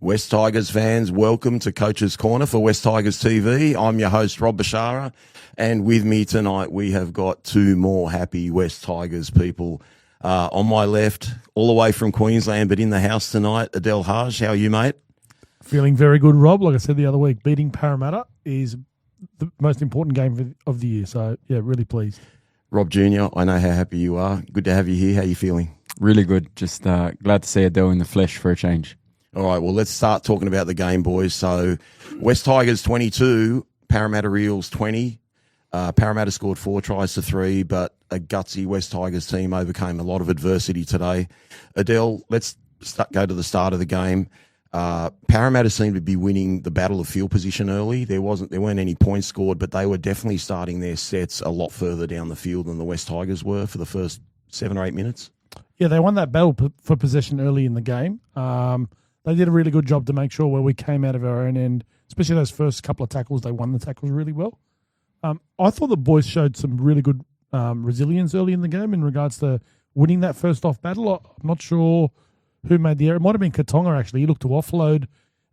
West Tigers fans, welcome to Coach's Corner for West Tigers TV. I'm your host, Rob Bashara, and with me tonight we have got two more happy West Tigers people. On my left, all the way from Queensland, but in the house tonight, Adel Hage. How are you, mate? Feeling very good, Rob. Like I said the other week, beating Parramatta is the most important game of the year. So, yeah, really pleased. Rob Jr., I know how happy you are. Good to have you here. How are you feeling? Really good. Just glad to see Adel in the flesh for a change. All right, well, let's start talking about the game, boys. So, West Tigers 22, Parramatta Eels 20. Parramatta scored 4 tries to 3, but a gutsy West Tigers team overcame a lot of adversity today. Adel, let's go to the start of the game. Parramatta seemed to be winning the battle of field position early. There weren't any points scored, but they were definitely starting their sets a lot further down the field than the West Tigers were for the first 7 or 8 minutes. Yeah, they won that battle for possession early in the game. They did a really good job to make sure where we came out of our own end, especially those first couple of tackles. They won the tackles really well. I thought the boys showed some really good resilience early in the game in regards to winning that first off battle. I'm not sure who made the error. It might have been Katonga, actually. He looked to offload.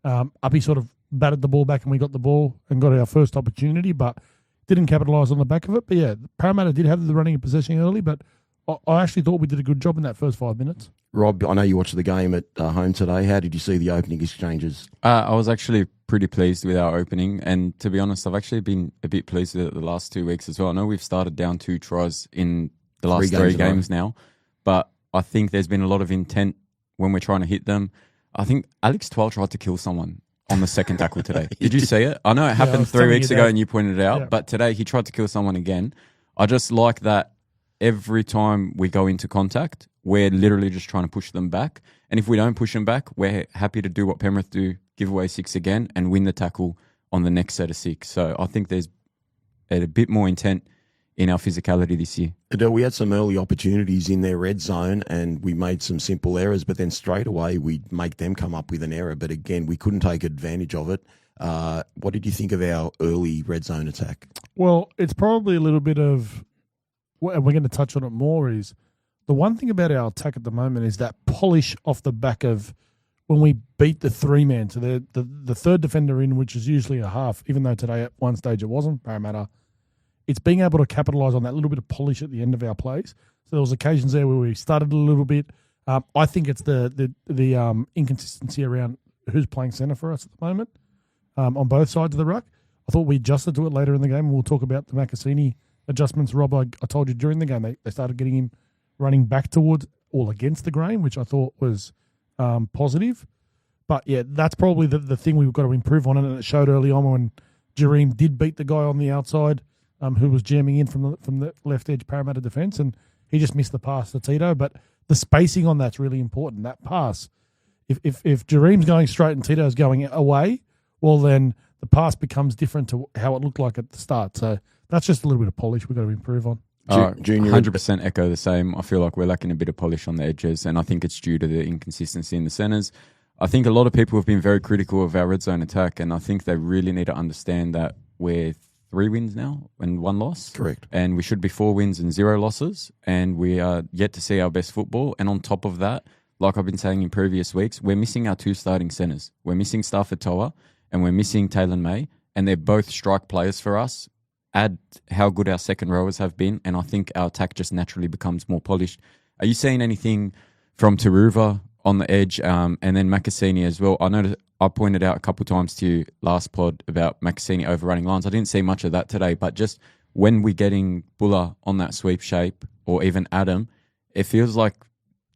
Uppy sort of batted the ball back and we got the ball and got our first opportunity, but didn't capitalise on the back of it. But, yeah, Parramatta did have the running and possession early, but I actually thought we did a good job in that first 5 minutes. Rob, I know you watched the game at home today. How did you see the opening exchanges? I was actually pretty pleased with our opening, and to be honest, I've actually been a bit pleased with it the last 2 weeks as well. I know we've started down 2 tries in the last 3 games now, but I think there's been a lot of intent when we're trying to hit them. I think Alex Twal tried to kill someone on the second tackle today. Did you see it? I know it happened 3 weeks ago and you pointed it out, but today he tried to kill someone again. I just like that every time we go into contact, we're literally just trying to push them back. And if we don't push them back, we're happy to do what Penrith do, give away 6 again and win the tackle on the next set of 6. So I think there's a bit more intent in our physicality this year. Adel, we had some early opportunities in their red zone and we made some simple errors, but then straight away we'd make them come up with an error. But again, we couldn't take advantage of it. What did you think of our early red zone attack? Well, it's probably a little bit of, and we're going to touch on it more, is the one thing about our attack at the moment is that polish off the back of when we beat the 3-man. So the third defender in, which is usually a half, even though today at one stage it wasn't, Parramatta. It's being able to capitalise on that little bit of polish at the end of our plays. So there was occasions there where we started a little bit. I think it's the inconsistency around who's playing centre for us at the moment on both sides of the ruck. I thought we adjusted to it later in the game, and we'll talk about the Macassini adjustments. Rob, I told you during the game, they started getting him running back towards all against the grain, which I thought was positive. But, yeah, that's probably the thing we've got to improve on, and it showed early on when Jareem did beat the guy on the outside who was jamming in from the left edge Parramatta defence, and he just missed the pass to Tito. But the spacing on that's really important. That pass, if Jareem's going straight and Tito's going away, well, then the pass becomes different to how it looked like at the start. So that's just a little bit of polish we've got to improve on. Junior, 100% echo the same. I feel like we're lacking a bit of polish on the edges, and I think it's due to the inconsistency in the centres. I think a lot of people have been very critical of our red zone attack, and I think they really need to understand that we're 3 wins now and 1 loss. Correct. And we should be 4 wins and 0 losses, and we are yet to see our best football. And on top of that, like I've been saying in previous weeks, we're missing our 2 starting centres. We're missing Stafford Toa, and we're missing Taylor May, and they're both strike players for us. Add how good our second rowers have been, and I think our attack just naturally becomes more polished. Are you seeing anything from Taruva on the edge, and then Macassini as well? I noticed I pointed out a couple of times to you last pod about Macassini overrunning lines. I didn't see much of that today, but just when we're getting Buller on that sweep shape, or even Adam, it feels like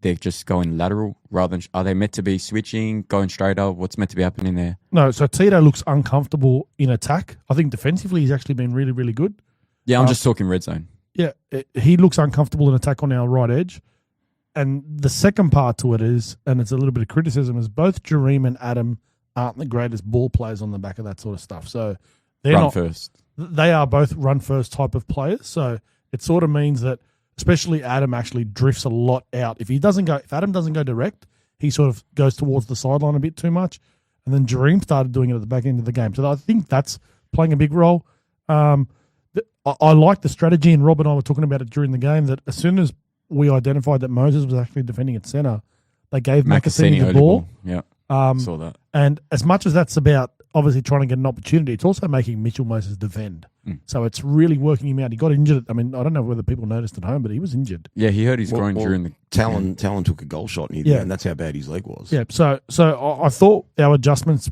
they're just going lateral rather than, are they meant to be switching, going straight up? What's meant to be happening there? No, so Tito looks uncomfortable in attack. I think defensively he's actually been really, really good. Yeah, I'm just talking red zone. Yeah, he looks uncomfortable in attack on our right edge. And the second part to it is, and it's a little bit of criticism, is both Jareem and Adam aren't the greatest ball players on the back of that sort of stuff. So they're run not first. They are both run first type of players. So it sort of means that especially Adam actually drifts a lot out. If Adam doesn't go direct, he sort of goes towards the sideline a bit too much. And then Jareem started doing it at the back end of the game. So I think that's playing a big role. I like the strategy, and Rob and I were talking about it during the game, that as soon as we identified that Moses was actually defending at centre, they gave Macassini the ball. Yeah. Saw that. And as much as that's about obviously trying to get an opportunity, it's also making Mitchell Moses defend. So it's really working him out. He got injured. I mean, I don't know whether people noticed at home, but he was injured. Yeah, he hurt his groin during the Talon took a goal shot and that's how bad his leg was. Yeah, so I thought our adjustments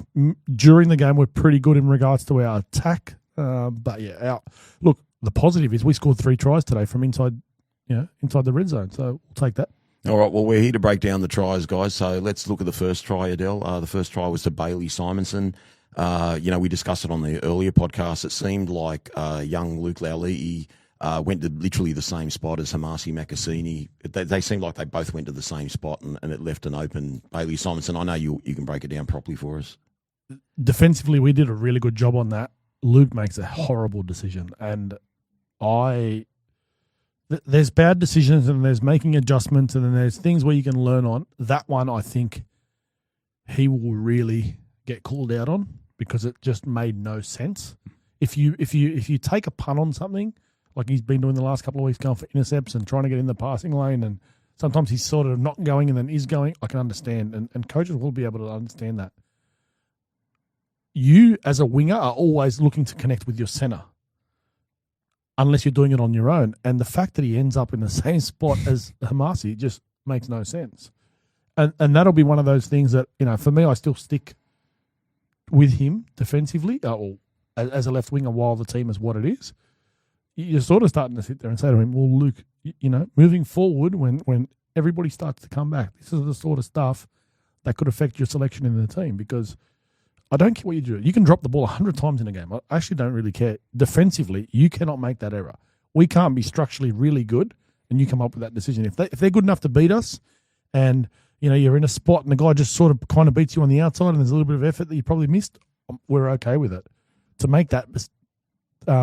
during the game were pretty good in regards to our attack. But yeah, look, the positive is we scored 3 tries today from inside the red zone. So we'll take that. All right, well, we're here to break down the tries, guys. So let's look at the first try, Adel. The first try was to Bailey Simonson. We discussed it on the earlier podcast. It seemed like young Luke Laulii went to literally the same spot as Hamasi Makasini. They seemed like they both went to the same spot, and it left an open Bailey Simonson. I know you can break it down properly for us. Defensively, we did a really good job on that. Luke makes a horrible decision, and there's bad decisions, and there's making adjustments, and then there's things where you can learn on. That one, I think, he will really get called out on because it just made no sense. If you take a punt on something, like he's been doing the last couple of weeks, going for intercepts and trying to get in the passing lane, and sometimes he's sort of not going and then is going, I can understand, and coaches will be able to understand that. You, as a winger, are always looking to connect with your center, unless you're doing it on your own. And the fact that he ends up in the same spot as Hamasi just makes no sense. And that'll be one of those things that, for me, I still stick with him defensively, or as a left winger while the team is what it is. You're sort of starting to sit there and say to him, well, Luke, moving forward when everybody starts to come back, this is the sort of stuff that could affect your selection in the team, because I don't care what you do. You can drop the ball 100 times in a game. I actually don't really care. Defensively, you cannot make that error. We can't be structurally really good, and you come up with that decision. If they're good enough to beat us, and you're in a spot and the guy just sort of kind of beats you on the outside and there's a little bit of effort that you probably missed, we're okay with it. To make that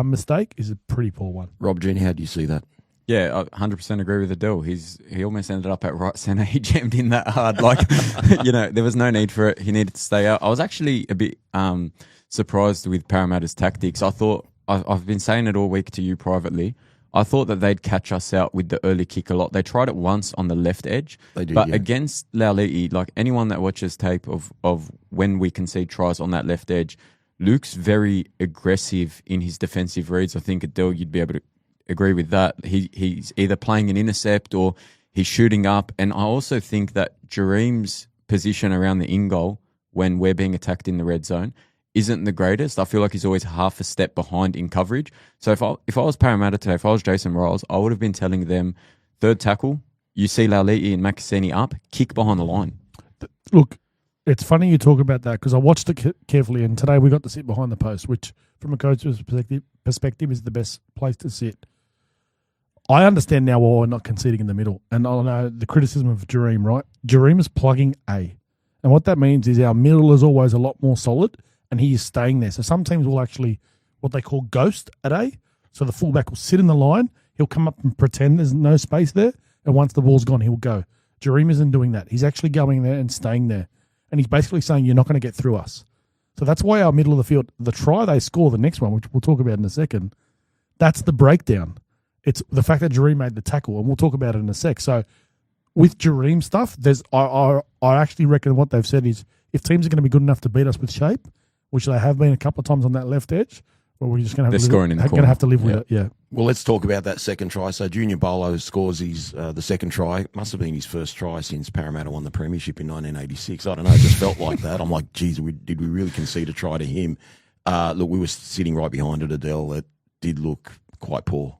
mistake is a pretty poor one. Rob Jean, how do you see that? Yeah, I 100% agree with Adel. He almost ended up at right centre. He jammed in that hard. There was no need for it. He needed to stay out. I was actually a bit surprised with Parramatta's tactics. I thought, I've been saying it all week to you privately, I thought that they'd catch us out with the early kick a lot. They tried it once on the left edge. They did, but yeah. Against Laulii, like anyone that watches tape of when we concede tries on that left edge, Luke's very aggressive in his defensive reads. I think, Adel, you'd be able to agree with that. He's either playing an intercept or he's shooting up. And I also think that Jareem's position around the in goal when we're being attacked in the red zone isn't the greatest. I feel like he's always half a step behind in coverage. So if I was Parramatta today, if I was Jason Riles, I would have been telling them, third tackle, you see Laulii and Makasini up, kick behind the line. Look, it's funny you talk about that because I watched it carefully, and today we got to sit behind the post, which from a coach's perspective is the best place to sit. I understand now why we're not conceding in the middle, and I know the criticism of Jareem, right? Jareem is plugging A, and what that means is our middle is always a lot more solid, and he is staying there. So some teams will actually, what they call ghost at A. So the fullback will sit in the line. He'll come up and pretend there's no space there. And once the ball's gone, he'll go. Jareem isn't doing that. He's actually going there and staying there. And he's basically saying, you're not going to get through us. So that's why our middle of the field, the try they score, the next one, which we'll talk about in a second, that's the breakdown. It's the fact that Jareem made the tackle, and we'll talk about it in a sec. So with Jareem stuff, I actually reckon what they've said is if teams are going to be good enough to beat us with shape, which they have been a couple of times on that left edge, well, we're just going to have to live with it. Yeah. Well, let's talk about that second try. So Junior Bolo scores the second try. Must have been his first try since Parramatta won the premiership in 1986. I don't know. It just felt like that. I'm like, geez, did we really concede a try to him? Look, we were sitting right behind it, Adel. It did look quite poor.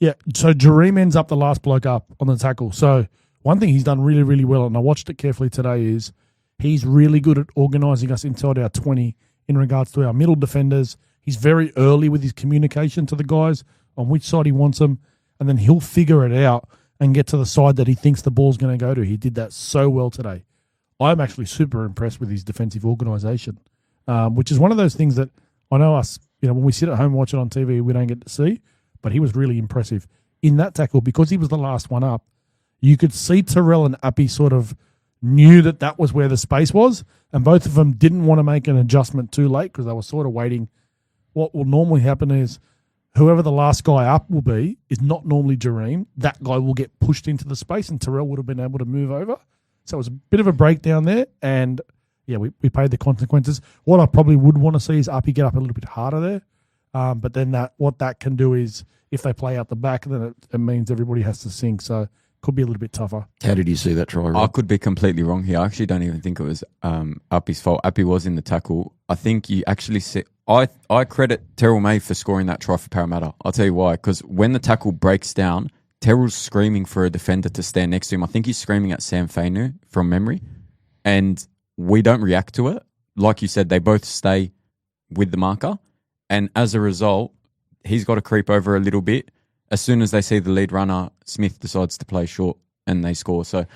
Yeah. So Jareem ends up the last bloke up on the tackle. So one thing he's done really, really well, and I watched it carefully today, is he's really good at organising us inside our 20 in regards to our middle defenders. He's very early with his communication to the guys on which side he wants them, and then he'll figure it out and get to the side that he thinks the ball's going to go to. He did that so well today. I'm actually super impressed with his defensive organisation, which is one of those things that I know us, when we sit at home and watch it on TV, we don't get to see, but he was really impressive in that tackle because he was the last one up. You could see Terrell and Appy sort of knew that was where the space was, and both of them didn't want to make an adjustment too late because they were sort of waiting. What will normally happen is whoever the last guy up will be is not normally Jareem. That guy will get pushed into the space, and Terrell would have been able to move over. So it was a bit of a breakdown there, and yeah, we paid the consequences. What I probably would want to see is Uppy get up a little bit harder there. But then what that can do is if they play out the back, then it means everybody has to sink. So could be a little bit tougher. How did you see that try, Rob? I could be completely wrong here. I actually don't even think it was Uppy's fault. Uppy was in the tackle. I think you actually see. I credit Terrell May for scoring that try for Parramatta. I'll tell you why. Because when the tackle breaks down, Terrell's screaming for a defender to stand next to him. I think he's screaming at Sam Fainu from memory. And we don't react to it. Like you said, they both stay with the marker. And as a result, he's got to creep over a little bit. As soon as they see the lead runner, Smith decides to play short and they score. So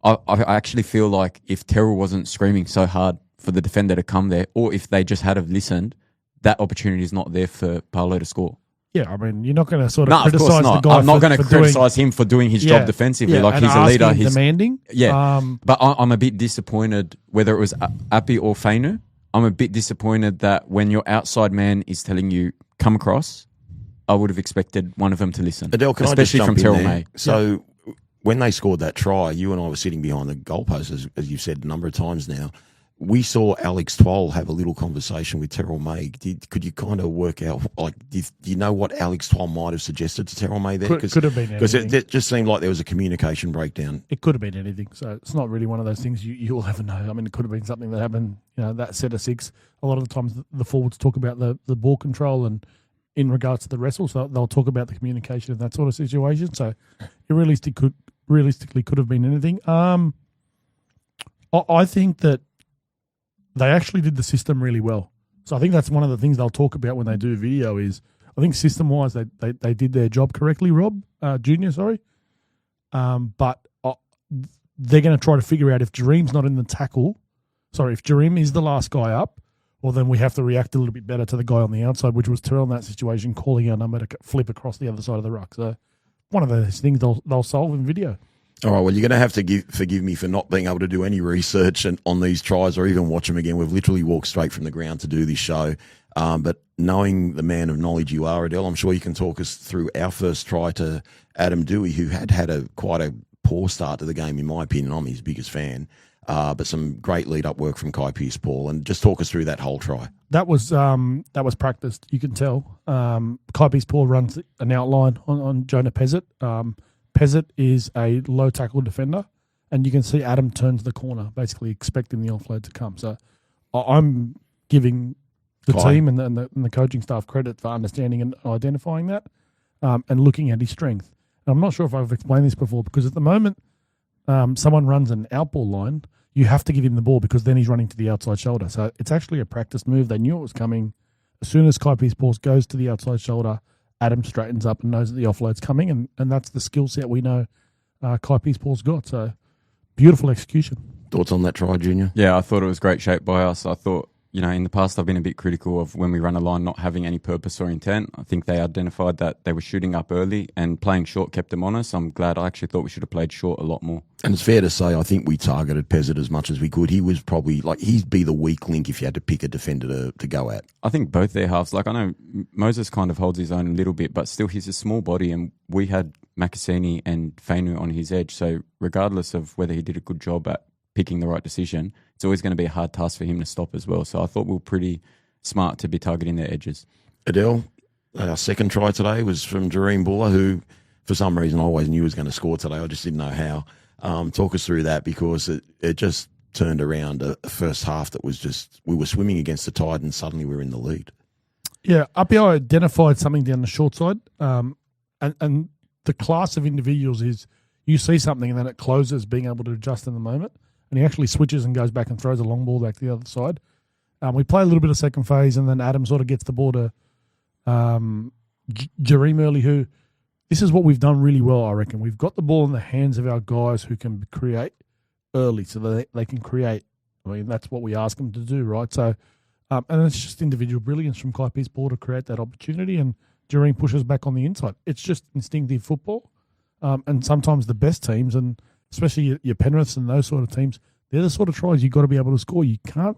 I actually feel like if Terrell wasn't screaming so hard for the defender to come there, or if they just had have listened, that opportunity is not there for Paolo to score. Yeah, I mean, you're not going to sort of Of course criticise the not. guy. I'm not going to criticise him for doing his job defensively. Like and he's a leader. asking, He's demanding. Yeah, but I'm a bit disappointed whether it was Appy or Fainu. I'm a bit disappointed that when your outside man is telling you come across, I would have expected one of them to listen. Adel, can especially I just from jump Terrell in there? May. So when they scored that try, you and I were sitting behind the goalpost, as you've said a number of times now. We saw Alex Twoll have a little conversation with Terrell May. Could you kind of work out, like, do you know what Alex Twoll might have suggested to Terrell May there? Could have been anything. Because it just seemed like there was a communication breakdown. It could have been anything. So it's not really one of those things you will ever know. I mean, it could have been something that happened, that set of six. A lot of the times the forwards talk about the ball control and in regards to the wrestle, so they'll talk about the communication in that sort of situation. So it realistically could have been anything. I think that they actually did the system really well. So I think that's one of the things they'll talk about when they do video is I think system-wise they did their job correctly, Junior, sorry. But they're going to try to figure out if Jareem's not in the tackle, if Jareem is the last guy up, well, then we have to react a little bit better to the guy on the outside, which was Terrell in that situation, calling our number to flip across the other side of the ruck. So one of those things they'll solve in video. All right, well, you're going to have to forgive me for not being able to do any research on these tries or even watch them again. We've literally walked straight from the ground to do this show. But knowing the man of knowledge you are, Adel, I'm sure you can talk us through our first try to Adam Dewey, who had quite a poor start to the game, in my opinion. I'm his biggest fan. But some great lead-up work from Kai Pearce-Paul. And just talk us through that whole try. That was practiced, you can tell. Kai Pearce-Paul runs an outline on Jonah Pezzett. Pezzett is a low tackle defender, and you can see Adam turns the corner, basically expecting the offload to come. So I'm giving the team and the coaching staff credit for understanding and identifying that and looking at his strength. And I'm not sure if I've explained this before, because at the moment someone runs an outball line, you have to give him the ball because then he's running to the outside shoulder. So it's actually a practice move. They knew it was coming. As soon as Kai Pearce-Paul goes to the outside shoulder, Adam straightens up and knows that the offload's coming, and that's the skill set we know Kai Pearce-Paul's got. So beautiful execution. Thoughts on that try, Junior? Yeah, I thought it was great shape by us. I thought, in the past I've been a bit critical of when we run a line not having any purpose or intent. I think they identified that they were shooting up early and playing short kept them honest. I'm glad. I actually thought we should have played short a lot more. And it's fair to say I think we targeted Pezzett as much as we could. He was probably, he'd be the weak link if you had to pick a defender to go at. I think both their halves, I know Moses kind of holds his own a little bit, but still he's a small body, and we had Makasini and Fainu on his edge. So regardless of whether he did a good job at picking the right decision, it's always going to be a hard task for him to stop as well. So I thought we were pretty smart to be targeting their edges. Adel, our second try today was from Jareem Buller, who for some reason I always knew was going to score today. I just didn't know how. Talk us through that, because it just turned around a first half that was just, we were swimming against the tide and suddenly we were in the lead. Yeah, Uppy identified something down the short side, and the class of individuals is you see something and then it closes, being able to adjust in the moment, and he actually switches and goes back and throws a long ball back to the other side. We play a little bit of second phase, and then Adam sort of gets the ball to Jareem early, who, this is what we've done really well, I reckon. We've got the ball in the hands of our guys who can create early, so that they can create. I mean, that's what we ask them to do, right? So, and it's just individual brilliance from Kai Pearce-Paul to create that opportunity, and Jareem pushes back on the inside. It's just instinctive football, and sometimes the best teams, and especially your Penriths and those sort of teams, they're the sort of tries you've got to be able to score. You can't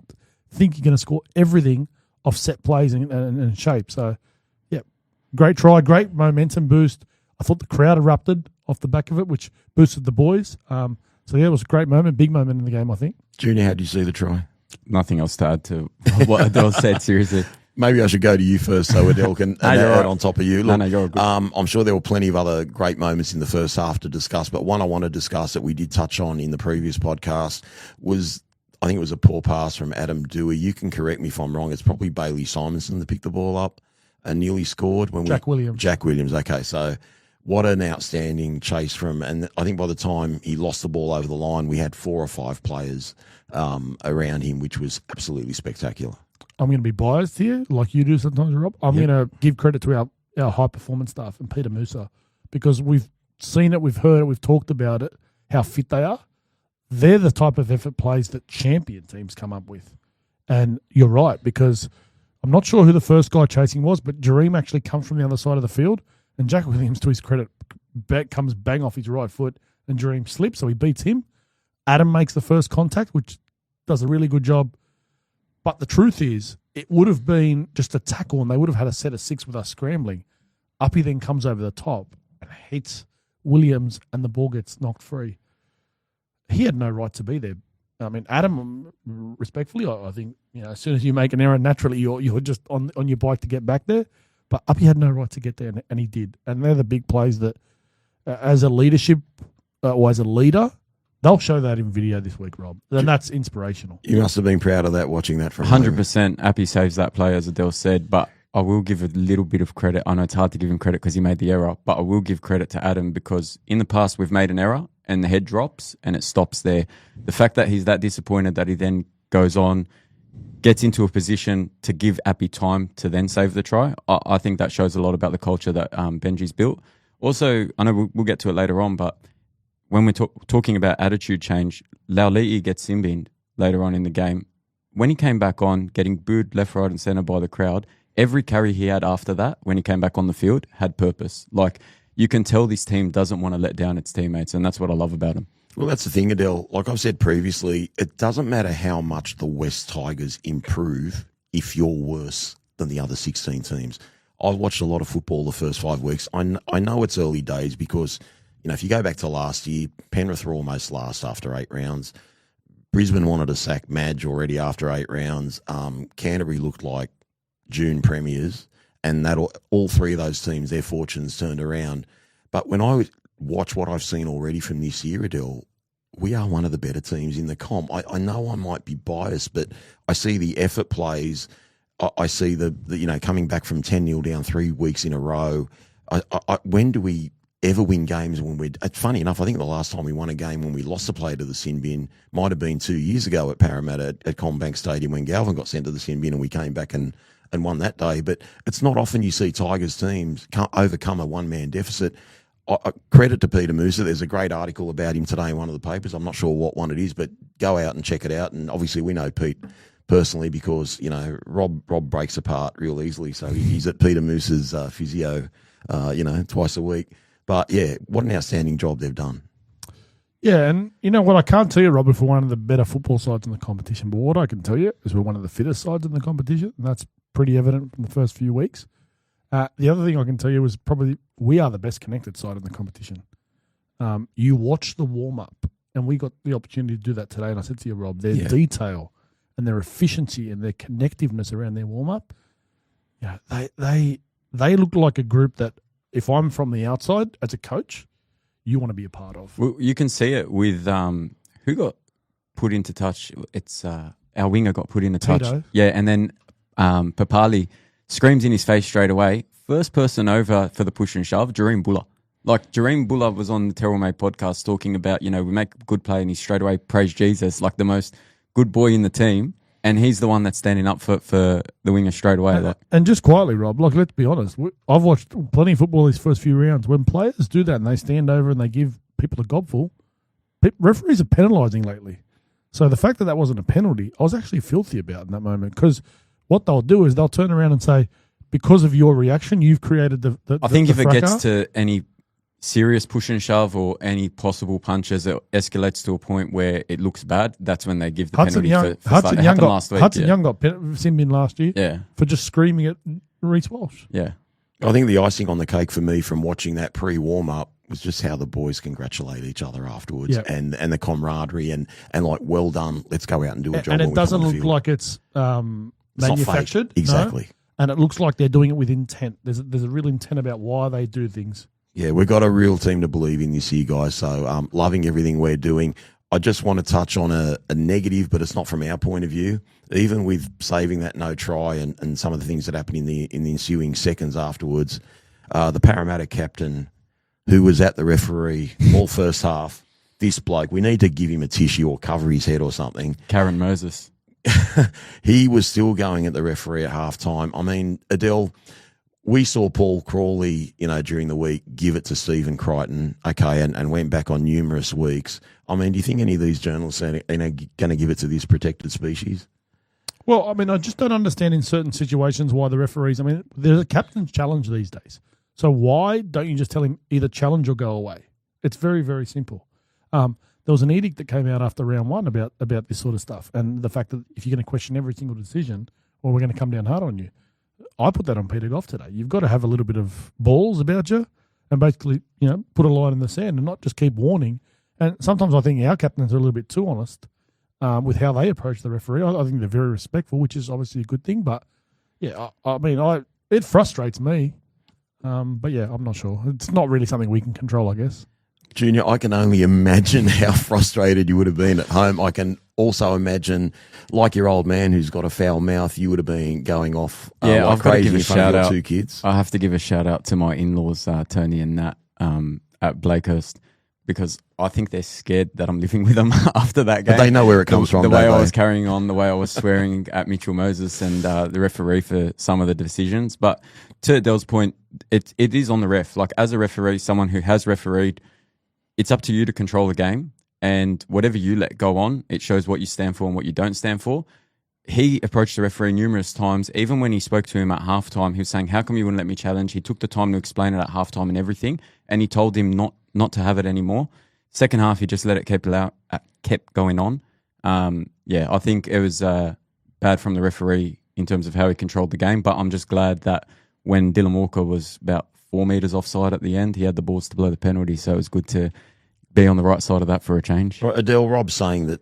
think you're going to score everything off set plays and shape. So, yeah, great try, great momentum boost. I thought the crowd erupted off the back of it, which boosted the boys. So, yeah, it was a great moment, big moment in the game, I think. Junior, how did you see the try? Nothing else to add to what Adel said, seriously. Maybe I should go to you first so Adel can add right. on top of you. Look, you're good. I'm sure there were plenty of other great moments in the first half to discuss, but one I want to discuss that we did touch on in the previous podcast was, I think it was a poor pass from Adam Dewey. You can correct me if I'm wrong. It's probably Bailey Simonson that picked the ball up and nearly scored. Jack Williams. Okay, so what an outstanding chase from, and I think by the time he lost the ball over the line, we had 4 or 5 players around him, which was absolutely spectacular. I'm going to be biased here, like you do sometimes, Rob. I'm going to give credit to our high-performance staff and Peter Musa, because we've seen it, we've heard it, we've talked about it, how fit they are. They're the type of effort plays that champion teams come up with. And you're right, because I'm not sure who the first guy chasing was, but Jareem actually comes from the other side of the field, and Jack Williams, to his credit, comes bang off his right foot, and Jareem slips, so he beats him. Adam makes the first contact, which does a really good job. But the truth is, it would have been just a tackle, and they would have had a set of 6 with us scrambling. Uppy then comes over the top and hits Williams, and the ball gets knocked free. He had no right to be there. I mean, Adam, respectfully, I think, as soon as you make an error, naturally you're just on your bike to get back there. But Uppy had no right to get there, and he did. And they're the big plays that, as a leadership or as a leader, they'll show that in video this week, Rob. And that's inspirational. You must have been proud of that, watching that from 100%. Appy saves that play, as Adel said, but I will give a little bit of credit. I know it's hard to give him credit because he made the error, but I will give credit to Adam, because in the past we've made an error and the head drops and it stops there. The fact that he's that disappointed that he then goes on, gets into a position to give Appy time to then save the try, I think that shows a lot about the culture that Benji's built. Also, I know we'll get to it later on, but when we're talking about attitude change, Laulii gets sin-binned later on in the game. When he came back on, getting booed left, right and centre by the crowd, every carry he had after that, when he came back on the field, had purpose. Like, you can tell this team doesn't want to let down its teammates, and that's what I love about him. Well, that's the thing, Adel. Like I've said previously, it doesn't matter how much the West Tigers improve if you're worse than the other 16 teams. I've watched a lot of football the first 5 weeks. I know it's early days because, if you go back to last year, Penrith were almost last after 8 rounds. Brisbane wanted to sack Madge already after 8 rounds. Canterbury looked like June premiers, and that all 3 of those teams, their fortunes turned around. But when I watch what I've seen already from this year, Adel, we are one of the better teams in the comp. I know I might be biased, but I see the effort plays. I see the coming back from 10-0 down 3 weeks in a row. When do we ever win games when we're... Funny enough, I think the last time we won a game when we lost the play to the sin bin might have been 2 years ago at Parramatta at Combank Stadium when Galvin got sent to the sin bin and we came back and won that day. But it's not often you see Tigers teams overcome a one-man deficit. Credit to Peter Musa. There's a great article about him today in one of the papers. I'm not sure what one it is, but go out and check it out. And obviously we know Pete personally because, Rob breaks apart real easily. So he's at Peter Musa's physio, twice a week. But, yeah, what an outstanding job they've done. Yeah, and you know what? I can't tell you, Rob, if we're one of the better football sides in the competition, but what I can tell you is we're one of the fittest sides in the competition, and that's pretty evident from the first few weeks. The other thing I can tell you is probably we are the best connected side in the competition. You watch the warm-up, and we got the opportunity to do that today, and I said to you, Rob, their detail and their efficiency and their connectiveness around their warm-up, they look like a group that, if I'm from the outside as a coach, you want to be a part of. Well, you can see it with who got put into touch. It's our winger got put into touch. Tito. Yeah, and then Papali screams in his face straight away. First person over for the push and shove, Jareem Buller. Like, Jareem Buller was on the Terrell May podcast talking about, we make good play, and he straight away praised Jesus, like the most good boy in the team. And he's the one that's standing up for the winger straight away. And just quietly, Rob, let's be honest. I've watched plenty of football these first few rounds. When players do that and they stand over and they give people a gobful, referees are penalising lately. So the fact that wasn't a penalty, I was actually filthy about in that moment, because what they'll do is they'll turn around and say, because of your reaction, you've created the I think if fracas. It gets to any serious push and shove or any possible punches, it escalates to a point where it looks bad, that's when they give the penalty. Hudson Young got sin-bin last year for just screaming at Reece Walsh. Yeah. I think the icing on the cake for me from watching that pre-warm-up was just how the boys congratulate each other afterwards, Yep. and the camaraderie, and like, well done, let's go out and do a job. And when it we doesn't come on the look field. like it's It's not fake. manufactured. no. Exactly. And it looks like they're doing it with intent. There's a real intent about why they do things. Yeah, we've got a real team to believe in this year, guys. So loving everything we're doing. I just want to touch on a negative, but it's not from our point of view. Even with saving that no try and some of the things that happened in the ensuing seconds afterwards, the Parramatta captain, who was at the referee all first half, this bloke, we need to give him a tissue or cover his head or something. Karen Moses. He was still going at the referee at halftime. I mean, Adel, we saw Paul Crawley, during the week give it to Stephen Crichton, and went back on numerous weeks. I mean, do you think any of these journalists are going to give it to this protected species? Well, I mean, I just don't understand in certain situations why the referees. I mean, there's a captain's challenge these days. So why don't you just tell him either challenge or go away? It's very, very simple. There was an edict that came out after round one about this sort of stuff, and the fact that if you're going to question every single decision, well, we're going to come down hard on you. I put that on Peter Goff today. You've got to have a little bit of balls about you, and basically, put a line in the sand and not just keep warning. And sometimes I think our captains are a little bit too honest with how they approach the referee. I think they're very respectful, which is obviously a good thing. But yeah, I mean, it frustrates me. But yeah, I'm not sure. It's not really something we can control, I guess. Junior, I can only imagine how frustrated you would have been at home. I can also imagine, like your old man who's got a foul mouth, you would have been going off like I've got to crazy give a in front of shout your out. two kids. I have to give a shout out to my in-laws, Tony and Nat, at Blakehurst, because I think they're scared that I'm living with them after that game. But they know where it comes from, The way don't I they? was carrying on, the way I was swearing at Mitchell Moses and the referee for some of the decisions. But to Adele's point, it is on the ref. Like, as a referee, someone who has refereed, it's up to you to control the game, and whatever you let go on, it shows what you stand for and what you don't stand for. He approached the referee numerous times. Even when he spoke to him at halftime, he was saying, how come you wouldn't let me challenge? He took the time to explain it at halftime and everything, and he told him not to have it anymore. Second half, he just let it kept going on. I think it was bad from the referee in terms of how he controlled the game, but I'm just glad that when Dylan Walker was about 4 metres offside at the end, he had the balls to blow the penalty, so it was good to be on the right side of that for a change. Right, Adele, Rob's saying that,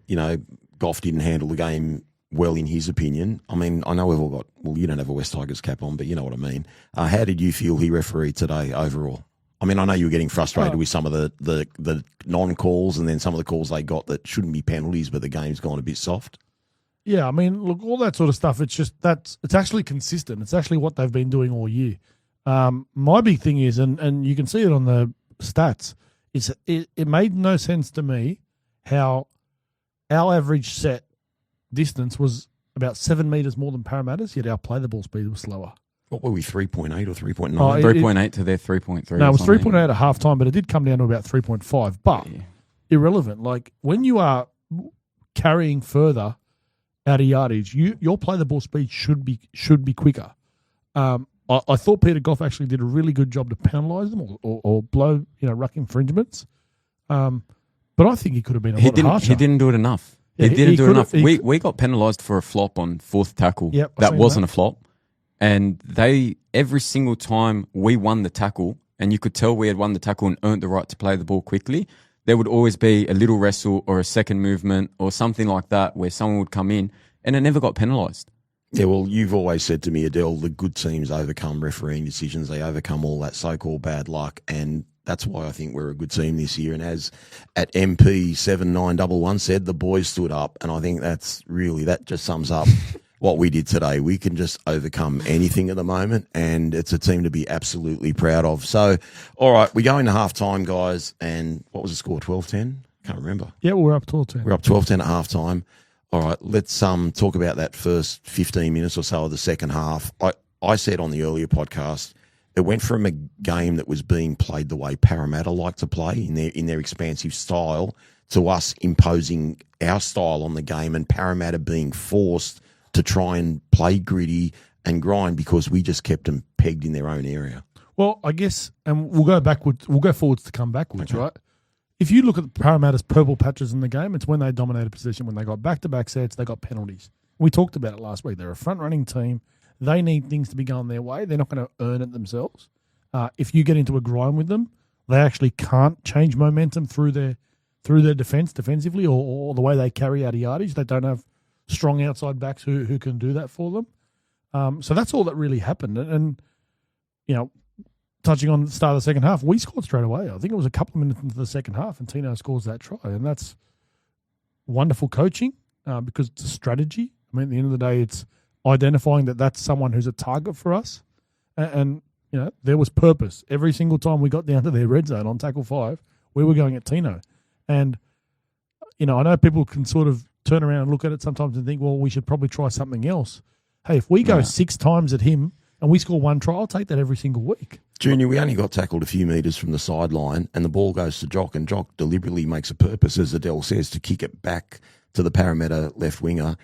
Goff didn't handle the game well in his opinion. I mean, I know we've all got, well, you don't have a West Tigers cap on, but you know what I mean. How did you feel he refereed today overall? I mean, I know you were getting frustrated with some of the non-calls and then some of the calls they got that shouldn't be penalties, but the game's gone a bit soft. Yeah, I mean, look, all that sort of stuff, it's actually consistent. It's actually what they've been doing all year. My big thing is, and you can see it on the stats, is it made no sense to me how our average set distance was about 7 metres more than Parramatta's, yet our play the ball speed was slower. What were we, 3.8 or 3.9? 3.8 to their 3.3. No, it was 3.8 at half time, but it did come down to about 3.5. But irrelevant. Like, when you are carrying further out of yardage, your play the ball speed should be quicker. I thought Peter Goff actually did a really good job to penalise them or blow ruck infringements. But I think he could have been a lot harsher. He didn't do it enough. Yeah, he didn't do it enough. he We got penalised for a flop on fourth tackle. Yep, that wasn't a flop. And every single time we won the tackle, and you could tell we had won the tackle and earned the right to play the ball quickly, there would always be a little wrestle or a second movement or something like that where someone would come in, and it never got penalised. Yeah, well, you've always said to me, Adele, the good teams overcome refereeing decisions. They overcome all that so-called bad luck, and that's why I think we're a good team this year. And as at MP 7911 said, the boys stood up, and I think that just sums up what we did today. We can just overcome anything at the moment, and it's a team to be absolutely proud of. So, all right, we go into halftime, guys, and what was the score, 12-10? Can't remember. Yeah, we're up 12-10. We're up 12-10 at halftime. All right, let's talk about that first 15 minutes or so of the second half. I said on the earlier podcast, it went from a game that was being played the way Parramatta like to play in their expansive style to us imposing our style on the game and Parramatta being forced to try and play gritty and grind because we just kept them pegged in their own area. Well, I guess, and we'll go forwards to come backwards, okay. Right? If you look at Parramatta's purple patches in the game, it's when they dominated possession, when they got back-to-back sets, they got penalties. We talked about it last week. They're a front-running team. They need things to be going their way. They're not going to earn it themselves. If you get into a grind with them, they actually can't change momentum through their defensively or the way they carry out yardage. They don't have strong outside backs who can do that for them. So that's all that really happened. And touching on the start of the second half, we scored straight away. I think it was a couple of minutes into the second half, and Tino scores that try. And that's wonderful coaching because it's a strategy. I mean, at the end of the day, it's identifying that that's someone who's a target for us. And there was purpose. Every single time we got down to their red zone on tackle 5, we were going at Tino. And, I know people can sort of turn around and look at it sometimes and think, well, we should probably try something else. Hey, if we go 6 times at him and we score 1 try, I'll take that every single week. Junior, we only got tackled a few metres from the sideline and the ball goes to Jock, and Jock deliberately makes a purpose, as Adel says, to kick it back to the Parramatta left winger.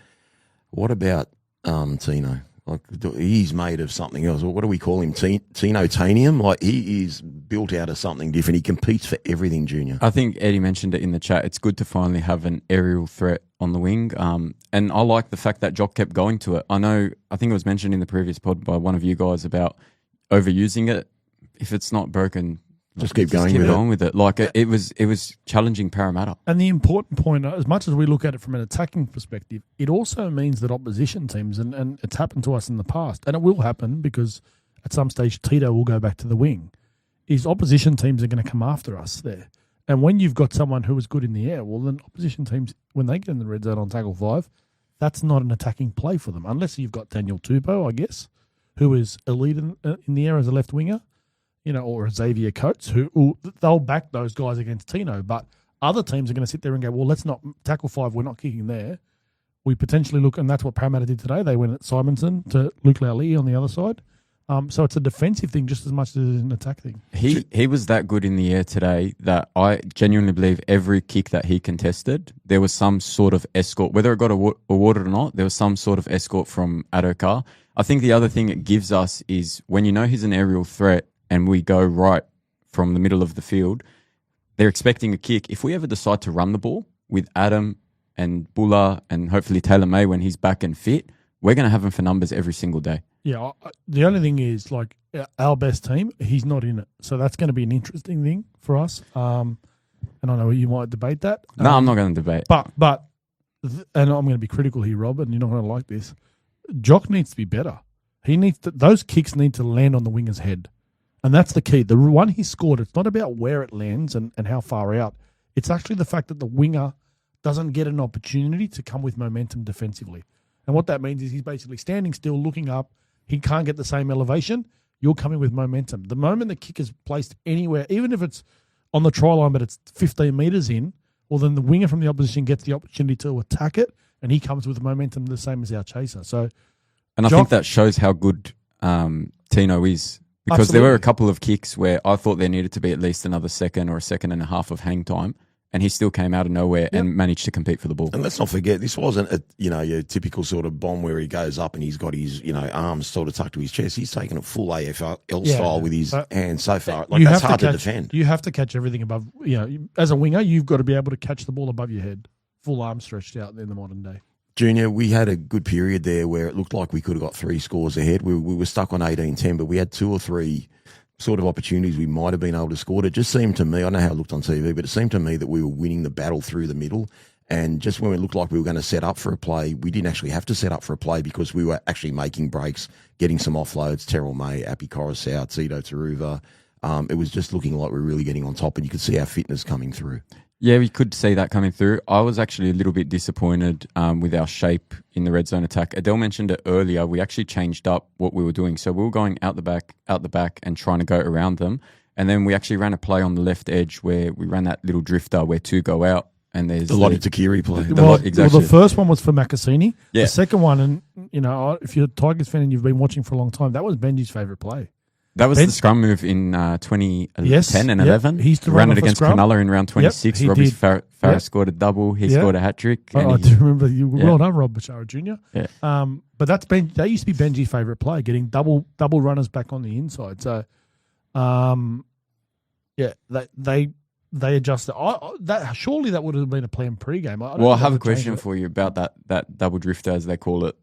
What about Tino? Like, he's made of something else. What do we call him? Tino-tanium? Like, he is built out of something different. He competes for everything, Junior. I think Eddie mentioned it in the chat. It's good to finally have an aerial threat on the wing. And I like the fact that Jock kept going to it. I think it was mentioned in the previous pod by one of you guys about overusing it. If it's not broken, just keep going with it. Like it was challenging Parramatta. And the important point, as much as we look at it from an attacking perspective, it also means that opposition teams, and it's happened to us in the past, and it will happen because at some stage Tito will go back to the wing, is opposition teams are going to come after us there. And when you've got someone who is good in the air, well, then opposition teams, when they get in the red zone on tackle 5, that's not an attacking play for them, unless you've got Daniel Tupou, I guess, who is elite in the air as a left winger. Or Xavier Coates, who they'll back those guys against Tino. But other teams are going to sit there and go, well, let's not tackle 5. We're not kicking there. We potentially look, and that's what Parramatta did today. They went at Simonson to Luke Lauli on the other side. So it's a defensive thing just as much as it is an attack thing. He was that good in the air today that I genuinely believe every kick that he contested, there was some sort of escort. Whether it got awarded or not, there was some sort of escort from Adokar. I think the other thing it gives us is when he's an aerial threat, and we go right from the middle of the field, they're expecting a kick. If we ever decide to run the ball with Adam and Bulla and hopefully Taylor May when he's back and fit, we're going to have him for numbers every single day. Yeah, the only thing is, like, our best team, he's not in it. So that's going to be an interesting thing for us. And I know you might debate that. No, I'm not going to debate. But and I'm going to be critical here, Rob, and you're not going to like this. Jock needs to be better. Those kicks need to land on the winger's head. And that's the key. The one he scored, it's not about where it lands and how far out. It's actually the fact that the winger doesn't get an opportunity to come with momentum defensively. And what that means is he's basically standing still, looking up. He can't get the same elevation. You're coming with momentum. The moment the kick is placed anywhere, even if it's on the try line but it's 15 metres in, well, then the winger from the opposition gets the opportunity to attack it, and he comes with momentum the same as our chaser. And I think that shows how good Tino is. Because Absolutely. There were a couple of kicks where I thought there needed to be at least another second or a second and a half of hang time, and he still came out of nowhere and managed to compete for the ball. And let's not forget, this wasn't your typical sort of bomb where he goes up and he's got his arms sort of tucked to his chest. He's taken it full AFL style with his hands so far. Like, that's hard to defend. You have to catch everything above. As a winger, you've got to be able to catch the ball above your head, full arm stretched out in the modern day. Junior, we had a good period there where it looked like we could have got 3 scores ahead. We were stuck on 18-10, but we had 2 or 3 sort of opportunities we might have been able to score. It just seemed to me, I don't know how it looked on TV, but it seemed to me that we were winning the battle through the middle. And just when it looked like we were going to set up for a play, we didn't actually have to set up for a play because we were actually making breaks, getting some offloads, Terrell May, Api Coruscant, Tito Taruva. It was just looking like we were really getting on top, and you could see our fitness coming through. Yeah, we could see that coming through. I was actually a little bit disappointed with our shape in the red zone attack. Adel mentioned it earlier. We actually changed up what we were doing. So we were going out the back and trying to go around them. And then we actually ran a play on the left edge where we ran that little drifter where 2 go out. And there's the Lottie Takiri play. Exactly. The first one was for Makassini. Yeah. The second one, and if you're a Tigers fan and you've been watching for a long time, that was Benji's favourite play. That was the scrum move in 2010 and 11. He used to ran run it against scrum. Cronulla in round 26. Yep, Robbie Farah scored a double. He scored a hat-trick. I do remember you. Well done, Rob Bashara Jr. Yeah. But that used to be Benji's favourite play, getting double runners back on the inside. So, they adjusted. Surely that would have been a plan pre-game. I have a question for you about that double drifter, as they call it.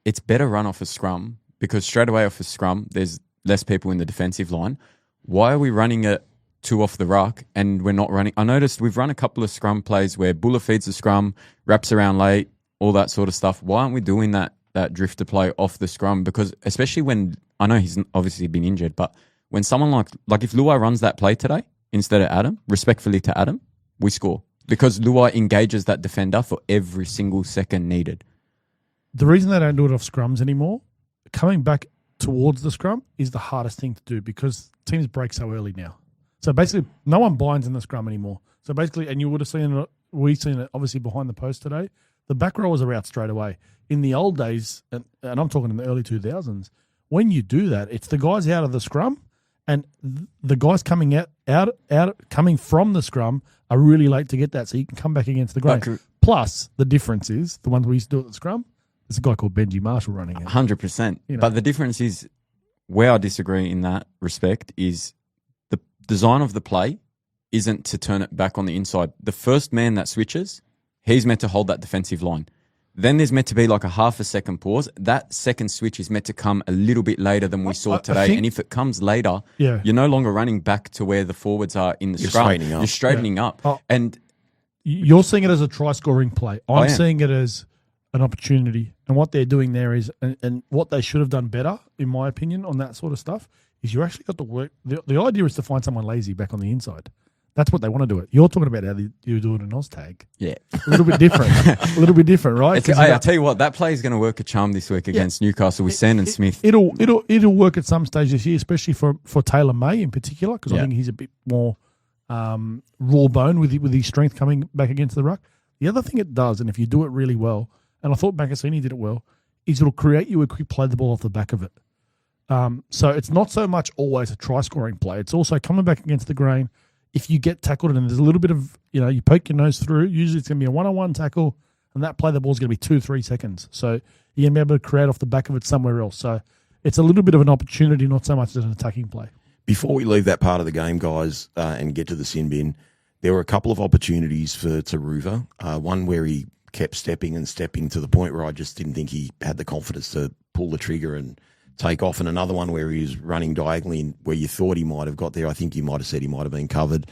It's better run off a scrum because straight away off a scrum, there's less people in the defensive line. Why are we running it two off the ruck and we're not running. I noticed we've run a couple of scrum plays where Buller feeds the scrum, wraps around late, all that sort of stuff. Why aren't we doing that drifter play off the scrum? Because especially when, I know he's obviously been injured, but when someone like if Luai runs that play today instead of Adam, respectfully to Adam, we score. Because Luai engages that defender for every single second needed. The reason they don't do it off scrums anymore, coming back towards the scrum is the hardest thing to do because teams break so early now. So basically, no one binds in the scrum anymore. So basically, and you would have seen it, we've seen it obviously behind the post today, the back rowers are out straight away. In the old days, and I'm talking in the early 2000s, when you do that, it's the guys out of the scrum and the guys coming coming from the scrum are really late to get that, so you can come back against the grain. Plus, the difference is, the ones we used to do at the scrum, there's a guy called Benji Marshall running it. 100%. But the difference is, where I disagree in that respect, is the design of the play isn't to turn it back on the inside. The first man that switches, he's meant to hold that defensive line. Then there's meant to be like a half a second pause. That second switch is meant to come a little bit later than we saw today. And if it comes later, you're no longer running back to where the forwards are in the scrum. You're straightening up. And you're seeing it as a try-scoring play. I'm seeing it as an opportunity. And what they're doing there is, and what they should have done better, in my opinion, on that sort of stuff, is you actually got to work. The idea is to find someone lazy back on the inside. That's what they want to do it. You're talking about how you do it in Oztag. Yeah. A little bit different. A little bit different, right? I'll tell you what, that play is going to work a charm this week against Newcastle with Sen and Smith. It'll work at some stage this year, especially for Taylor May in particular, because I think he's a bit more raw bone with his strength coming back against the ruck. The other thing it does, and if you do it really well, and I thought Baccassini did it well, is it'll create you a quick play the ball off the back of it. So it's not so much always a try-scoring play. It's also coming back against the grain. If you get tackled and there's a little bit of, you poke your nose through, usually it's going to be a one-on-one tackle, and that play the ball is going to be 2-3 seconds. So you're going to be able to create off the back of it somewhere else. So it's a little bit of an opportunity, not so much as an attacking play. Before we leave that part of the game, guys, and get to the sin bin, there were a couple of opportunities for Taruva. One where he kept stepping to the point where I just didn't think he had the confidence to pull the trigger and take off, and another one where he was running diagonally where you thought he might have got there. I think you might have said he might have been covered.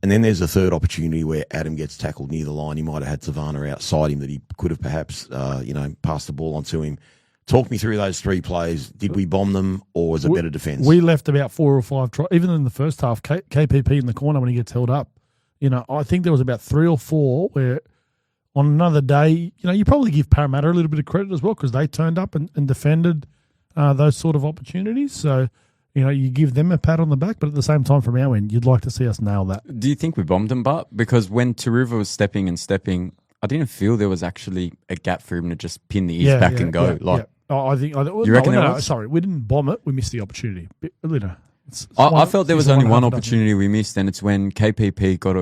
And then there's a third opportunity where Adam gets tackled near the line. He might have had Savannah outside him that he could have perhaps, passed the ball onto him. Talk me through those three plays. Did we bomb them, or was it better defence? We left about 4 or 5 tries. Even in the first half, KPP in the corner when he gets held up, I think there was about 3 or 4 where on another day, you probably give Parramatta a little bit of credit as well because they turned up and defended those sort of opportunities. So, you give them a pat on the back, but at the same time, from our end, you'd like to see us nail that. Do you think we bombed them, Bart? Because when Taruva was stepping, I didn't feel there was actually a gap for him to just pin the ears back and go. You reckon sorry, we didn't bomb it. We missed the opportunity. I felt there was only one opportunity we missed, and it's when KPP got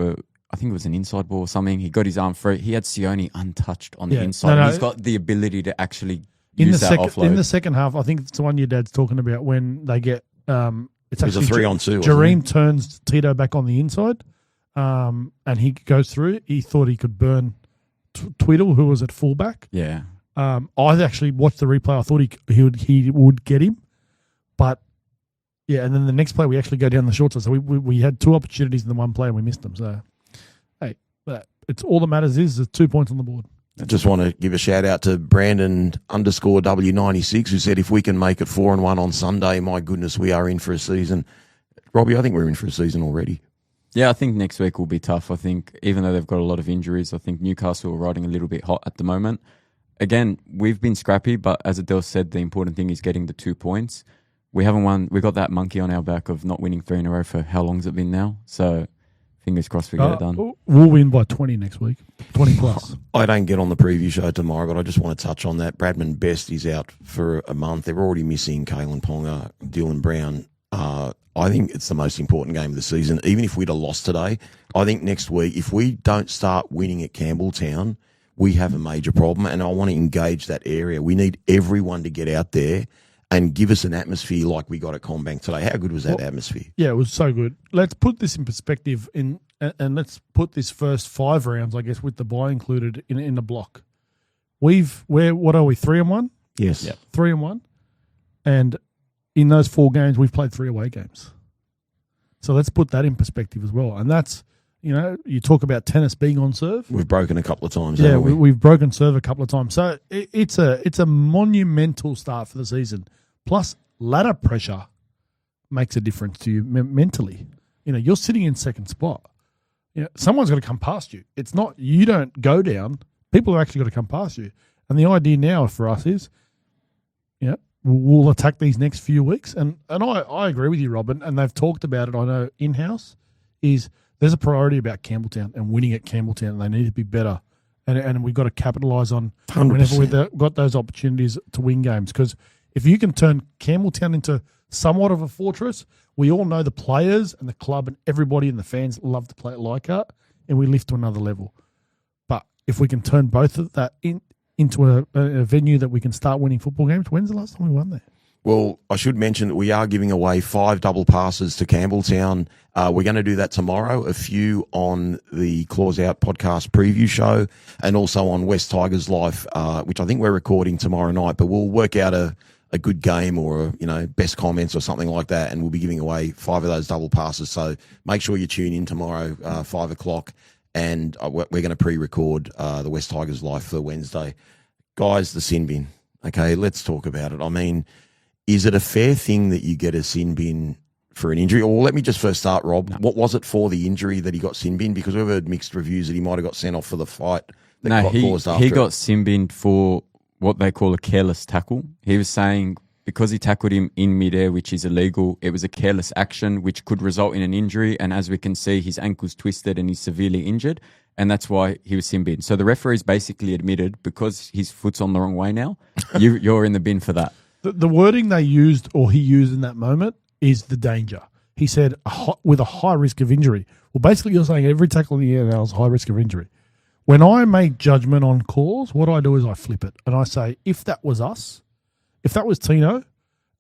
I think it was an inside ball or something. He got his arm free. He had Sione untouched on the inside. He's got the ability to actually use that offload. In the second half, I think it's the one your dad's talking about when they get it's actually a 3-on-2. Jareem turns Tito back on the inside, and he goes through. He thought he could burn Tweedle, who was at fullback. Yeah. I actually watched the replay. I thought he would get him, but and then the next play we actually go down the short side. So we had 2 opportunities in the one play and we missed them. So hey, but it's all that matters is there's 2 points on the board. I just want to give a shout out to Brandon _W96 who said if we can make it 4-1 on Sunday, my goodness, we are in for a season. Robbie, I think we're in for a season already. Yeah, I think next week will be tough. I think even though they've got a lot of injuries, I think Newcastle are riding a little bit hot at the moment. Again, we've been scrappy, but as Adel said, the important thing is getting the 2 points. We haven't won. We've got that monkey on our back of not winning 3 in a row for how long has it been now? So fingers crossed we get it done. We'll win by 20 next week, 20 plus. I don't get on the preview show tomorrow, but I just want to touch on that. Bradman Best is out for a month. They're already missing Kalen Ponga, Dylan Brown. I think it's the most important game of the season. Even if we'd have lost today, I think next week, if we don't start winning at Campbelltown, we have a major problem, and I want to engage that area. We need everyone to get out there and give us an atmosphere like we got at Combank today. How good was that atmosphere? Yeah, it was so good. Let's put this in perspective, and let's put this first 5 rounds, I guess, with the bye included, in the block. What are we, 3-1? Yes. Yep. 3-1. And in those 4 games, we've played 3 away games. So let's put that in perspective as well. And that's, you talk about tennis being on serve. We've broken a couple of times. Yeah, haven't we? we've broken serve a couple of times. So it's a monumental start for the season. Plus, ladder pressure makes a difference to you mentally. You're sitting in second spot. Someone's got to come past you. It's not you don't go down. People are actually got to come past you. And the idea now for us is, we'll attack these next few weeks. And I agree with you, Robin, and they've talked about it, I know, in-house, is there's a priority about Campbelltown and winning at Campbelltown. And they need to be better. And we've got to capitalise on 100%. whenever we've got those opportunities to win games. Because if you can turn Campbelltown into somewhat of a fortress, we all know the players and the club and everybody and the fans love to play it like that, and we lift to another level. But if we can turn both of that into a venue that we can start winning football games, when's the last time we won there? Well, I should mention that we are giving away 5 double passes to Campbelltown. We're going to do that tomorrow, a few on the Claws Out podcast preview show, and also on West Tigers Life, which I think we're recording tomorrow night. But we'll work out a good game or, best comments or something like that, and we'll be giving away 5 of those double passes. So make sure you tune in tomorrow, 5 o'clock, and we're going to pre-record the West Tigers Life for Wednesday. Guys, the sin bin. Okay, let's talk about it. I mean, is it a fair thing that you get a sin bin for an injury? Or let me just first start, Rob. No. What was it for the injury that he got sin bin? Because we've heard mixed reviews that he might have got sent off for the fight that got caused after he got sin binned for what they call a careless tackle. He was saying because he tackled him in midair, which is illegal, it was a careless action which could result in an injury. And as we can see, his ankle's twisted and he's severely injured. And that's why he was sin binned. So the referee's basically admitted because his foot's on the wrong way now, you're in the bin for that. The wording they used or he used in that moment is the danger. He said with a high risk of injury. Well, basically you're saying every tackle in the NFL is high risk of injury. When I make judgment on calls, what I do is I flip it. And I say, if that was us, if that was Tino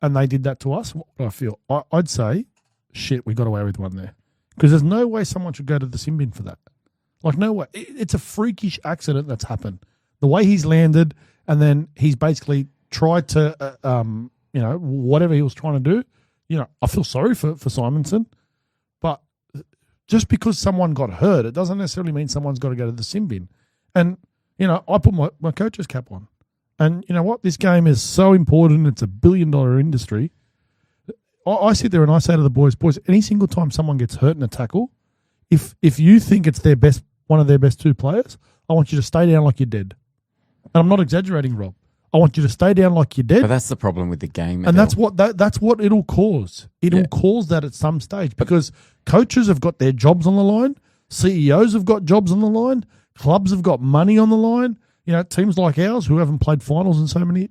and they did that to us, what would I feel? I'd say, shit, we got away with one there. Because there's no way someone should go to the sin bin for that. Like, no way. It's a freakish accident that's happened. The way he's landed and then he's basically tried to, whatever he was trying to do, I feel sorry for Simonson. But just because someone got hurt, it doesn't necessarily mean someone's got to go to the sin bin. And, I put my coach's cap on. And you know what? This game is so important. It's $1 billion industry. I sit there and I say to the boys, any single time someone gets hurt in a tackle, if you think it's one of their best 2 players, I want you to stay down like you're dead. And I'm not exaggerating, Rob. I want you to stay down like you're dead. But that's the problem with the game. And that's what it'll cause. It'll cause that at some stage because coaches have got their jobs on the line, CEOs have got jobs on the line, clubs have got money on the line. Teams like ours who haven't played finals in so many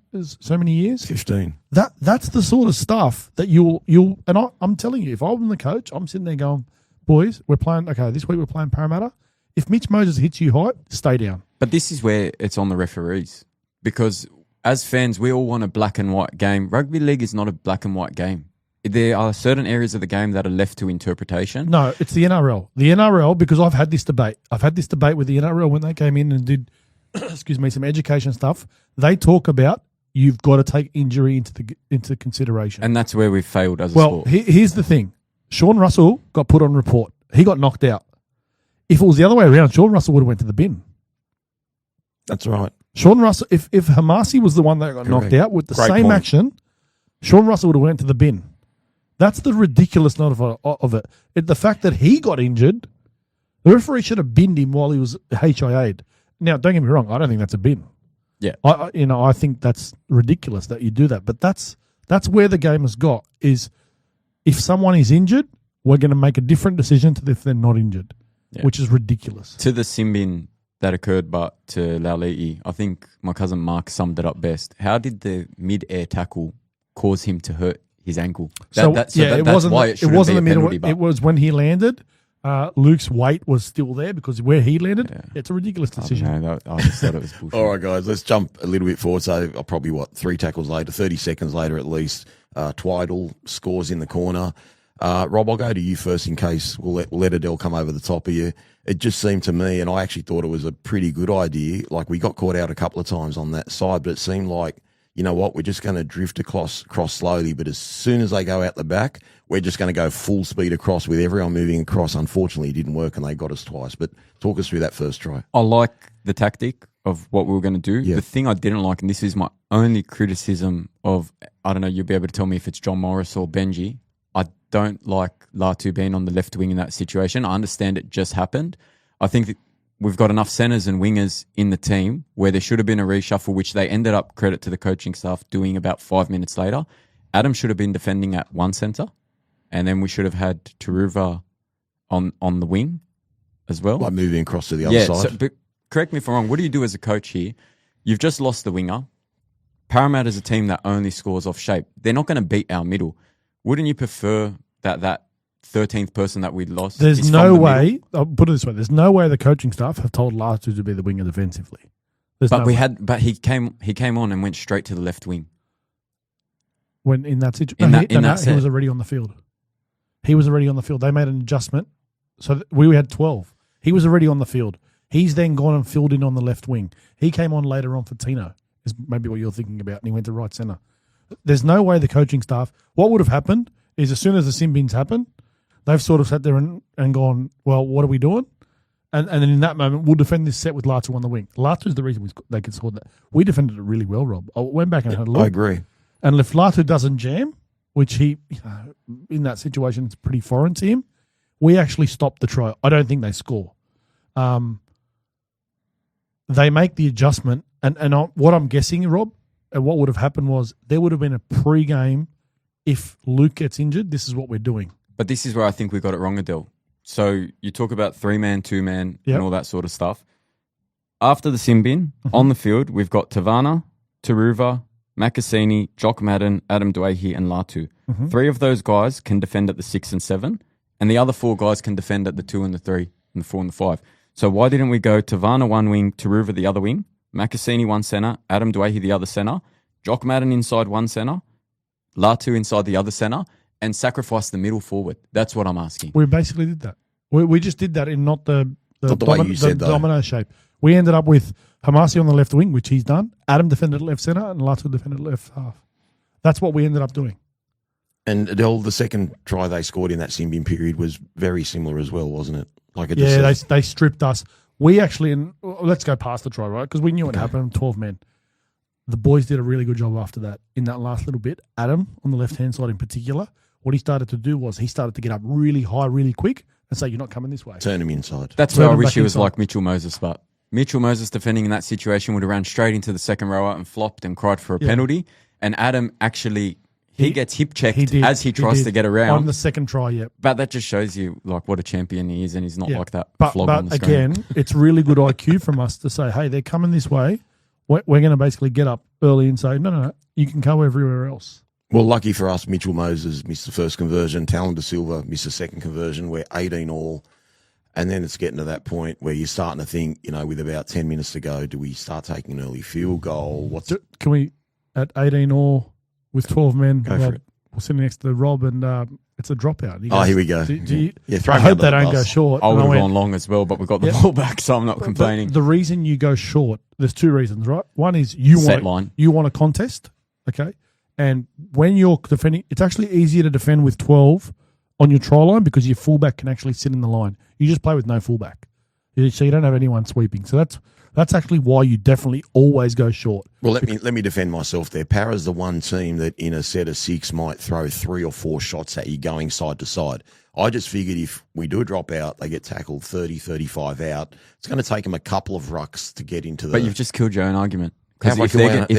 years. 15. That's the sort of stuff that you'll and I'm telling you, if I'm the coach, I'm sitting there going, boys, this week we're playing Parramatta. If Mitch Moses hits you high, stay down. But this is where it's on the referees because as fans, we all want a black and white game. Rugby league is not a black and white game. There are certain areas of the game that are left to interpretation. No, it's the NRL. The NRL, because I've had this debate. I've had this debate with the NRL when they came in and did, some education stuff. They talk about you've got to take injury into consideration. And that's where we've failed as a sport. Well, here's the thing. Sean Russell got put on report. He got knocked out. If it was the other way around, Sean Russell would have went to the bin. That's right. Sean Russell, if Hamasi was the one that got knocked out with the same point. Action, Sean Russell would have went to the bin. That's the ridiculousness of it. The fact that he got injured, the referee should have binned him while he was HIA'd. Now, don't get me wrong, I don't think that's a bin. Yeah. I think that's ridiculous that you do that. But that's where the game has got is if someone is injured, we're going to make a different decision to if they're not injured, which is ridiculous. To the sin bin that occurred, but to Lauliti, I think my cousin Mark summed it up best. How did the mid-air tackle cause him to hurt his ankle? That's why it wasn't the middle. It was when he landed. Luke's weight was still there because where he landed, it's a ridiculous decision. I just thought it was bullshit. All right, guys, let's jump a little bit forward. So probably 3 tackles later, 30 seconds later at least, Twiddle scores in the corner. Rob, I'll go to you first in case we'll let Adel come over the top of you. It just seemed to me, and I actually thought it was a pretty good idea. Like we got caught out a couple of times on that side, but it seemed like you know what, we're just going to drift across slowly, but as soon as they go out the back, we're just going to go full speed across with everyone moving across. Unfortunately, it didn't work and they got us twice. But talk us through that first try. I like the tactic of what we were going to do. Yeah. The thing I didn't like, and this is my only criticism of, I don't know, you'll be able to tell me if it's John Morris or Benji. I don't like Latu being on the left wing in that situation. I understand it just happened. I think that we've got enough centres and wingers in the team where there should have been a reshuffle, which they ended up, credit to the coaching staff, doing about 5 minutes later. Adam should have been defending at one centre, and then we should have had Taruva on the wing as well. Like moving across to the other side. So, but correct me if I'm wrong. What do you do as a coach here? You've just lost the winger. Parramatta is a team that only scores off shape. They're not going to beat our middle. Wouldn't you prefer that 13th person that we lost? There's no way. I'll put it this way: there's no way the coaching staff have told Latu to be the winger defensively. But he came on and went straight to the left wing. When in that situation, he was already on the field. He was already on the field. They made an adjustment, so we had 12. He was already on the field. He's then gone and filled in on the left wing. He came on later on for Tino, is maybe what you're thinking about, and he went to right centre. There's no way the coaching staff. What would have happened is as soon as the sin bins happen, they've sort of sat there and gone, well, what are we doing? And then in that moment, we'll defend this set with Latu on the wing. Latu's the reason they could score that. We defended it really well, Rob. I went back and had a look. I agree. And if Latu doesn't jam, which he, in that situation, it's pretty foreign to him, we actually stopped the try. I don't think they score. They make the adjustment, and what I'm guessing, Rob, and what would have happened was there would have been a pre-game. If Luke gets injured, this is what we're doing. But this is where I think we got it wrong, Adel. So you talk about 3-man, 2-man, and all that sort of stuff. After the sin bin, on the field, we've got Tavana, Taruva, Makasini, Jock Madden, Adam Duahi, and Latu. 3 of those guys can defend at the 6 and 7, and the other 4 guys can defend at the 2 and the 3, and the 4 and the 5. So why didn't we go Tavana one wing, Taruva the other wing, Makasini one centre, Adam Duahi the other centre, Jock Madden inside one centre, Latu inside the other centre, and sacrifice the middle forward? That's what I'm asking. We basically did that. We just did that in not the way you said, though. domino shape. We ended up with Hamasi on the left wing, which he's done. Adam defended left centre, and Latu defended left half. That's what we ended up doing. And Adel, the second try they scored in that sin bin period was very similar as well, wasn't it? Like it they stripped us. We actually, and let's go past the try, right? Because we knew it happened. 12 men. The boys did a really good job after that. In that last little bit, Adam on the left hand side in particular, what he started to do was he started to get up really high, really quick, and say, "You're not coming this way." Turn him inside. That's where I wish he was like Mitchell Moses, but Mitchell Moses defending in that situation would have ran straight into the second rower and flopped and cried for a penalty. And Adam actually, he gets hip checked as he tries to get around. On the second try, yeah. But that just shows you like what a champion he is, and he's not like that flog but on the screen. again, it's really good IQ from us to say, hey, they're coming this way. We're going to basically get up early and say, no, you can go everywhere else. Well, lucky for us, Mitchell Moses missed the first conversion. Talon De Silva missed the second conversion. We're 18 all. And then it's getting to that point where you're starting to think, with about 10 minutes to go, do we start taking an early field goal? Can we, at 18 all with 12 men, for it. We're sitting next to Rob and it's a dropout. He goes, here we go. I hope they don't go short. I would have gone long as well, but we got the ball back, so I'm not complaining. The reason you go short, there's 2 reasons, right? One is you want a contest, okay? And when you're defending, it's actually easier to defend with 12 on your try line because your fullback can actually sit in the line. You just play with no fullback. So you don't have anyone sweeping. So that's actually why you definitely always go short. Well, let me defend myself there. Para's the one team that in a set of 6 might throw 3 or 4 shots at you going side to side. I just figured if we do a drop out, they get tackled 30, 35 out. It's going to take them a couple of rucks to get into the... But you've just killed your own argument. Because if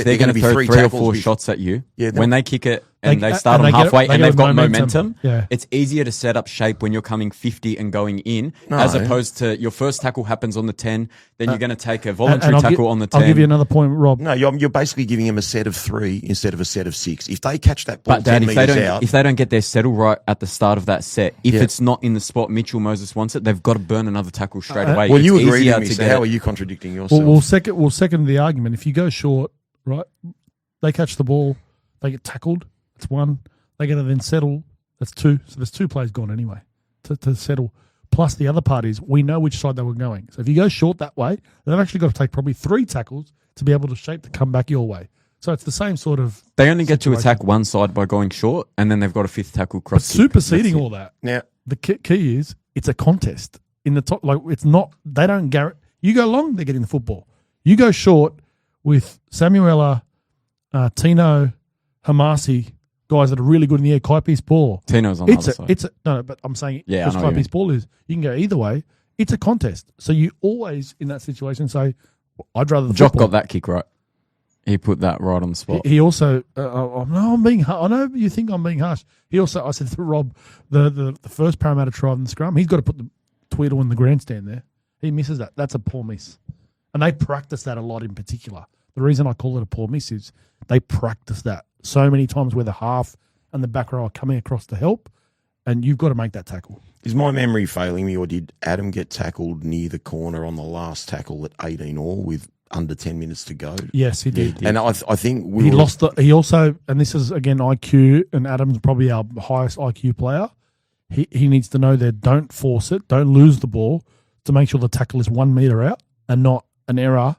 they're going to throw 3 or 4 shots at you, when they kick it and they start on halfway and they've got momentum, it's easier to set up shape when you're coming 50 and going in, as opposed to your first tackle happens on the 10, then you're going to take a voluntary tackle on the 10. I'll give you another point, Rob. No, you're basically giving them a set of 3 instead of a set of 6. If they catch that ball 10 metres out... If they don't get their settle right at the start of that set, if it's not in the spot Mitchell Moses wants it, they've got to burn another tackle straight away. Well, you agree with me, so how are you contradicting yourself? We'll second the argument. If you go short... Right, they catch the ball, they get tackled. That's 1. They get to then settle. That's 2. So there's 2 plays gone anyway to settle. Plus the other part is we know which side they were going. So if you go short that way, they've actually got to take probably 3 tackles to be able to shape the comeback your way. So it's the same sort of. They only get to situation. attack one side by going short, and then they've got a fifth tackle But cross. superseding all that, Now, the key is it's a contest in the top. Like it's not. They don't guarantee. You go long, they're getting the football. You go short with Samuela, Tino, Hamasi, guys that are really good in the air. Kaipi's ball. Tino's on the other side. No, but I'm saying Yeah, I because know what you Kaipi's ball is. You can go either way. It's a contest. So you always in that situation say, "I'd rather." The Jock football. got that kick right. He put that right on the spot. He also, I'm being. I know you think I'm being harsh. He also, I said to Rob, the first Parramatta try in the scrum, he's got to put the Tweedle in the grandstand there. He misses that. That's a poor miss, and they practice that a lot. In particular, the reason I call it a poor miss is they practice that so many times where the half and the back row are coming across to help, and you've got to make that tackle. is my memory failing me, or did Adam get tackled near the corner on the last tackle at 18 all with under 10 minutes to go? Yes, he did. And I think He lost the. He also, and this is again IQ, and Adam's probably our highest IQ player. He needs to know that don't force it, don't lose the ball, to make sure the tackle is 1 meter out and not an error,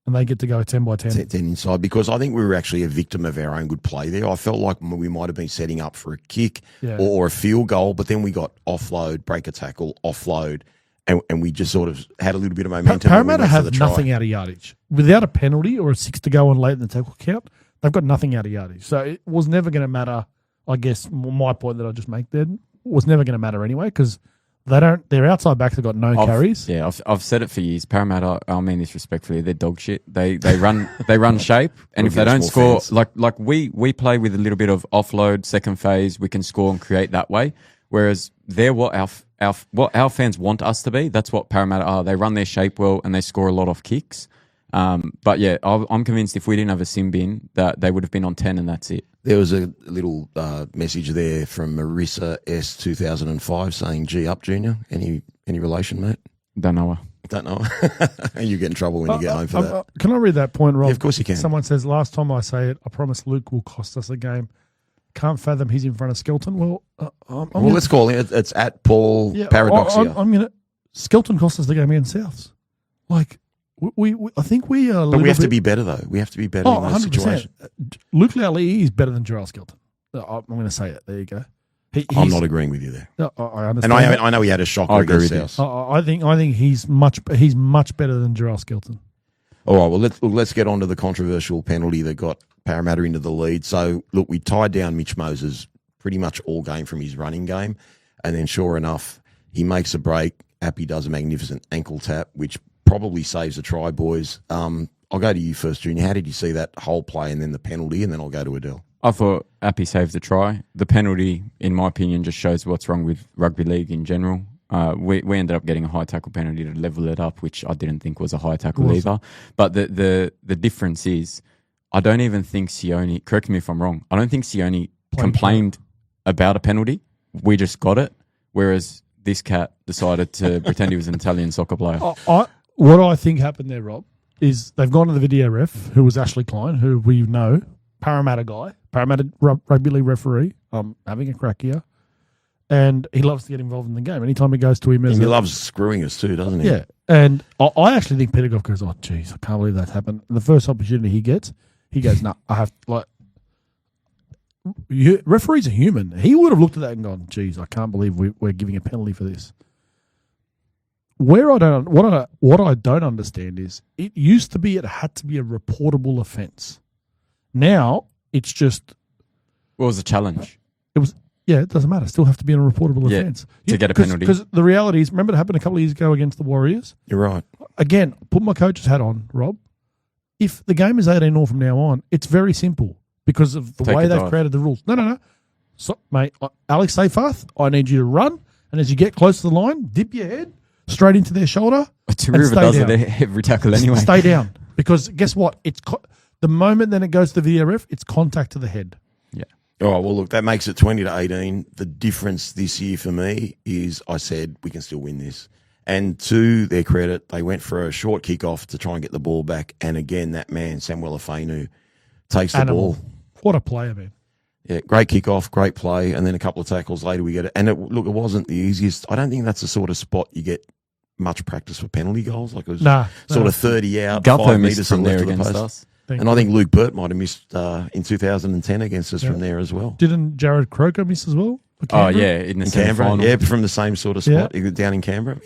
and they get to go 10 by 10. 10 inside, because I think we were actually a victim of our own good play there. I felt like we might have been setting up for a kick or a field goal, but then we got offload, break a tackle, offload, and we just sort of had a little bit of momentum. Parramatta have nothing out of yardage. Without a penalty or a 6 to go on late in the tackle count, they've got nothing out of yardage. So it was never going to matter, I guess, my point that I just make then was never going to matter anyway, because their outside backs have got no carries. Yeah, I've said it for years. Parramatta, I mean this respectfully, they're dog shit. They run shape, and if they don't score, like we play with a little bit of offload, second phase, we can score and create that way. Whereas they're what our fans want us to be. That's what Parramatta are. They run their shape well and they score a lot of kicks. But yeah, I'm convinced if we didn't have a sim bin, that they would have been on 10 and that's it. There was a little message there from Marissa S 2005 saying, "G up, Junior." Any relation, mate? Don't know her. Don't know. You get in trouble when you get home for that. Can I read that point, Rob? Yeah, of course you can. Someone says, last time I say it, I promise Luke will cost us a game. Can't fathom he's in front of Skelton. Well, let's call it. It's at Paul Paradoxia. I'm going to. Skelton cost us the game against Souths. Like, I think we are. But we have to be better, though. We have to be better in those 100%. situations. Luke Lowley is better than Jarrell Skelton. I'm going to say it. There you go. I'm not agreeing with you there. I understand. And I know he had a shocker against South. I think he's much better than Jarrell Skelton. All right, well, let's get on to the controversial penalty that got Parramatta into the lead. So, look, we tied down Mitch Moses pretty much all game from his running game. And then, sure enough, he makes a break. Appy does a magnificent ankle tap, which probably saves a try, boys. I'll go to you first, Junior. How did you see that whole play and then the penalty? And then I'll go to Adel. I thought Appy saved the try. The penalty, in my opinion, just shows what's wrong with rugby league in general. We ended up getting a high tackle penalty to level it up, which I didn't think was a high tackle either. But the difference is, I don't even think Sione, correct me if I'm wrong, I don't think Sione complained about a penalty. We just got it. Whereas this cat decided to pretend he was an Italian soccer player. What I think happened there, Rob, is they've gone to the video ref, who was Ashley Klein, who we know, Parramatta guy, Parramatta rugby league referee, having a crack here. And he loves to get involved in the game. Anytime he goes to him, he loves screwing us too, doesn't he? Yeah. And I actually think Peter Goff goes, "Oh, geez, I can't believe that happened." And the first opportunity he gets, he goes, "No, I have referees are human." He would have looked at that and gone, "Geez, I can't believe we're giving a penalty for this." What I don't understand is it used to be it had to be a reportable offence. Now it's just What was the challenge? it was. Yeah, it doesn't matter. Still have to be a reportable offence. To get a penalty. Because the reality is, remember it happened a couple of years ago against the Warriors? You're right. Again, put my coach's hat on, Rob. If the game is 18-0 from now on, it's very simple because of the way they've created the rules. No. So, mate, Alex Seyfarth, I need you to run, and as you get close to the line, dip your head straight into their shoulder. River does it every tackle anyway. Stay down. Because guess what? It's the moment then it goes to the video ref, it's contact to the head. Yeah. All right, well, look, that makes it 20-18. The difference this year for me is I said we can still win this. And to their credit, they went for a short kick-off to try and get the ball back. And again, that man, Samuel Afenu, takes the ball. What a player, man. Yeah, great kick-off, great play. And then a couple of tackles later, we get it. And it wasn't the easiest. I don't think that's the sort of spot you get much practice for penalty goals. Like it was sort of 30 out, Gutho 5 missed metres from left there of the against post. us. Thank And you. I think Luke Burt might have missed in 2010 against us from there as well. Didn't Jared Croker miss as well? For Oh, Canberra? yeah, in the In Canberra, semi-final. yeah, from the same sort of spot. He was down in Canberra.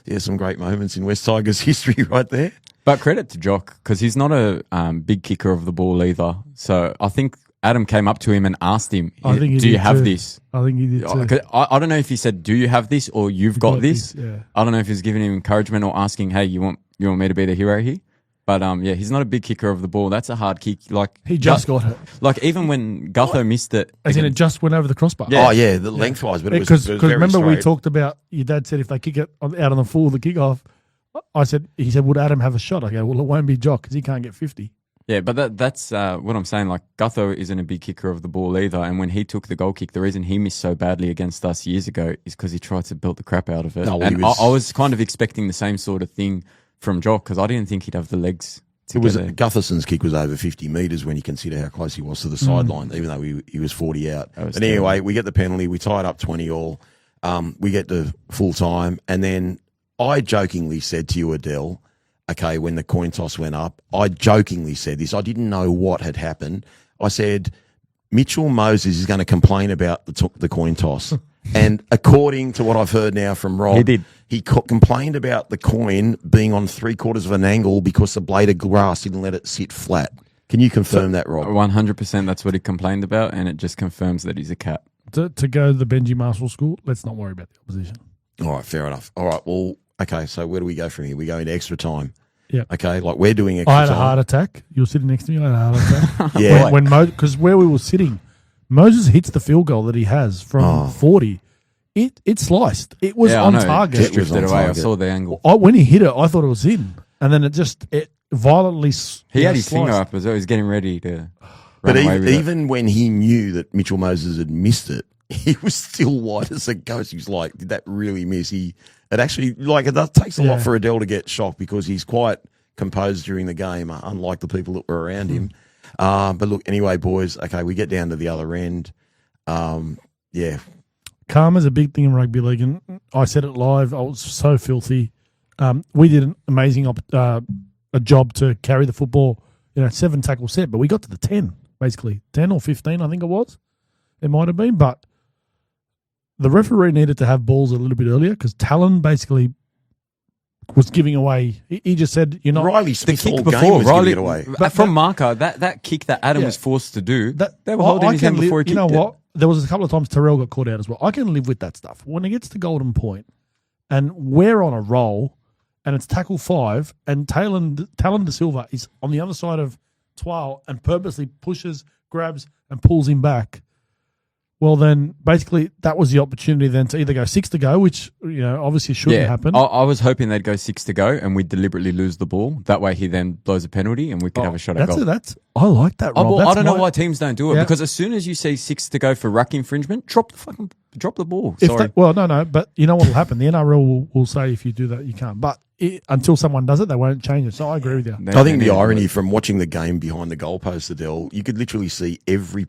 Yeah, some great moments in West Tigers history right there. But credit to Jock, because he's not a big kicker of the ball either. So I think Adam came up to him and asked him, I think he do you did have too. this? I think he did too. 'Cause I don't know if he said, do you have this or you've got this? Yeah. I don't know if he's giving him encouragement or asking, hey, you want me to be the hero here? But yeah, he's not a big kicker of the ball. That's a hard kick. Like He just got it. Like even when Gutho missed it. As in, it just went over the crossbar. Yeah. Oh, yeah, the lengthwise, but it was Because very remember we straight. talked about, your dad said if they kick it out on the full of the kickoff, he said, would Adam have a shot? I go, well, it won't be Jock because he can't get 50. Yeah, but that's what I'm saying. Like Gutho isn't a big kicker of the ball either. And when he took the goal kick, the reason he missed so badly against us years ago is because he tried to belt the crap out of it. No, and I was kind of expecting the same sort of thing from Jock because I didn't think he'd have the legs. It was Gutherson's kick was over 50 metres when you consider how close he was to the sideline, even though he was 40 out. But anyway, we get the penalty. We tie it up 20-all. We get to full time, and then I jokingly said to you, Adel, okay, when the coin toss went up, I jokingly said this. I didn't know what had happened. I said Mitchell Moses is going to complain about the coin toss. And according to what I've heard now from Rob, He did. He complained about the coin being on 3/4 of an angle because the blade of grass didn't let it sit flat. Can you confirm that, Rob? 100% that's what he complained about, and it just confirms that he's a cat. To go to the Benji Marshall school, let's not worry about the opposition. All right, fair enough. All right, well, okay, so where do we go from here? We go into extra time. Yeah. Okay, like we're doing extra I had a time. heart attack. You were sitting next to me. I had a heart attack. Yeah. Because where we were sitting, Moses hits the field goal that he has from 40. It sliced. It was Yeah, on I know. target. Just drifted on away. I target. saw the angle. When he hit it, I thought it was in, and then it violently. He had his sliced. finger up as well. He was getting ready to But run away with it. even when he knew that Mitchell Moses had missed it, he was still white as a ghost. He was like, did that really miss? It actually, like, it takes a lot for Adel to get shocked because he's quite composed during the game, unlike the people that were around him. But look, anyway, boys, okay, we get down to the other end. Yeah. Karma's a big thing in rugby league, and I said it live. I was so filthy. We did an amazing a job to carry the football, 7 tackle set, but we got to the 10, basically 10 or 15, I think it was. It might have been, but the referee needed to have balls a little bit earlier because Talon basically was giving away. He just said, Riley The Smith kick all game before, was Riley, giving it away. but from Marker, that kick that Adam was forced to do, they were holding his hand before he kicked You know it. what? There was a couple of times Terrell got caught out as well. I can live with that stuff. When it gets to golden point and we're on a roll and it's tackle 5 and Talon De Silva is on the other side of Twal and purposely pushes, grabs and pulls him back, well then basically that was the opportunity then to either go 6 to go, which obviously shouldn't happen. I was hoping they'd go 6 to go and we'd deliberately lose the ball. That way he then blows a penalty and we could have a shot at goal. I like that, Rob. I don't know why teams don't do it Yeah. because as soon as you see 6 to go for ruck infringement, drop the ball. If Sorry. no, but you know what will happen? The NRL will say if you do that, you can't. But until someone does it, they won't change it. So I agree with you. I think the irony from watching the game behind the goalpost, Adel, you could literally see every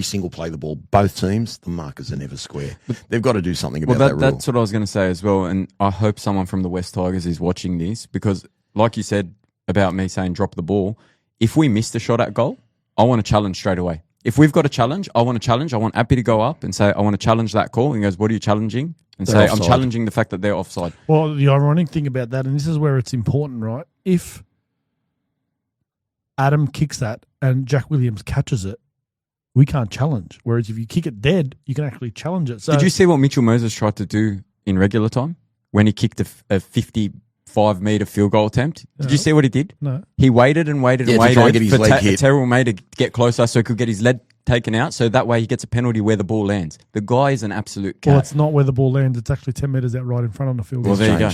single play the ball. Both teams, the markers are never square. They've got to do something about that rule. That's what I was going to say as well. And I hope someone from the West Tigers is watching this because, like you said about me saying drop the ball, if we missed a shot at goal, I want to challenge straight away. If we've got a challenge, I want to challenge. I want Appy to go up and say, I want to challenge that call. And he goes, what are you challenging? And They're say, I'm offside. challenging the fact that they're offside. Well, the ironic thing about that, and this is where it's important, right? If Adam kicks that and Jack Williams catches it, we can't challenge. Whereas if you kick it dead, you can actually challenge it. So Did you see what Mitchell Moses tried to do in regular time when he kicked a 55-metre field goal attempt? Did you see what he did? No. He waited and waited and Yeah, to try and waited get his leg hit. Terrell May to get closer so he could get his leg taken out, so that way he gets a penalty where the ball lands. The guy is an absolute cat. Well, it's not where the ball lands. It's actually 10 metres out right in front on the field. Well, goal. there you go.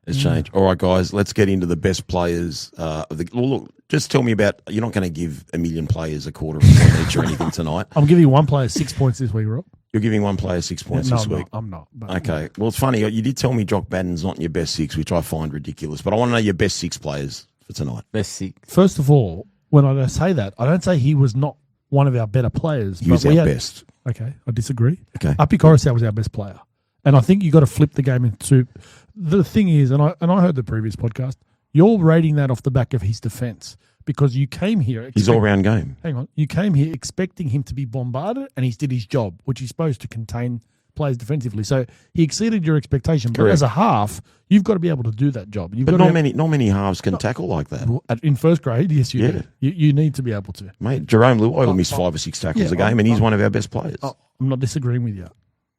It's changed. All right, guys, let's get into the best players of the. Well, look, just tell me about. You're not going to give a million players a quarter of a point each or anything tonight. I'm giving one player 6 points this week, Rob. You're giving one player 6 points No, this week. I'm not. But Okay. Well, it's funny. You did tell me Jock Baden's not in your best 6, which I find ridiculous. But I want to know your best 6 players for tonight. Best 6. First of all, when I say that, I don't say he was not one of our better players. He was but we our had, best. Okay, I disagree. Okay. Api Coruscant was our best player. And I think you got to flip the game into. The thing is, and I heard the previous podcast, You're rating that off the back of his defence because you came here. His all-round game. Hang on. You came here expecting him to be bombarded, and he did his job, which he's supposed to contain players defensively. So he exceeded your expectation. But Correct. as a half, you've got to be able to do that job. But not many halves can tackle like that. In first grade, yes, you Yeah. do. You need to be able to. Mate, Jerome Luai will miss 5 or 6 tackles a game, and he's one of our best players. I'm not disagreeing with you.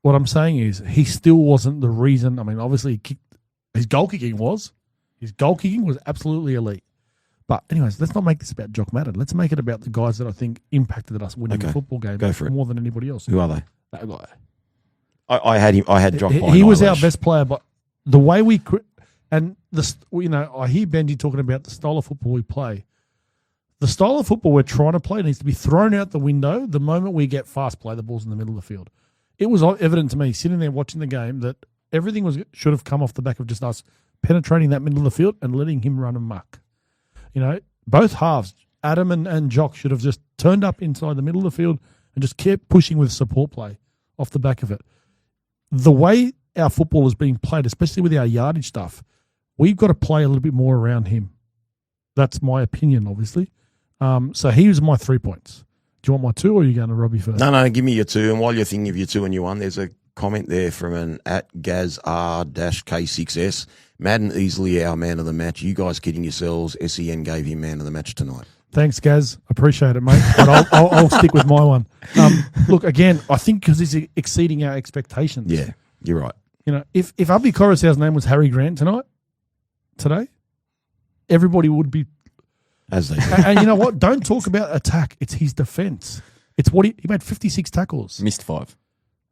What I'm saying is he still wasn't the reason. I mean, obviously, his goal kicking was absolutely elite. But anyways, let's not make this about Jock Madden. Let's make it about the guys that I think impacted us winning the football game more than anybody else. Who are they? That guy. I had Jock. He was our best player, but the way I hear Benji talking about the style of football we play. The style of football we're trying to play needs to be thrown out the window the moment we get fast play the balls in the middle of the field. It was evident to me sitting there watching the game that everything should have come off the back of just us penetrating that middle of the field and letting him run amok. Both halves, Adam and Jock, should have just turned up inside the middle of the field and just kept pushing with support play off the back of it. The way our football is being played, especially with our yardage stuff, we've got to play a little bit more around him. That's my opinion, obviously. So he was my 3 points. Do you want my 2 or are you going to Robbie first? No, give me your 2. And while you're thinking of your 2 and your 1, there's a comment there from an @GazR-K6S. Madden easily our man of the match. You guys kidding yourselves. SEN gave him man of the match tonight. Thanks, Gaz. Appreciate it, mate. But I'll stick with my one. Look, again, I think because he's exceeding our expectations. Yeah, you're right. If Avi Coruscant's name was Harry Grant today, everybody would be. As they do. And you know what? Don't talk about attack. It's his defence. It's what he made 56 tackles. Missed 5.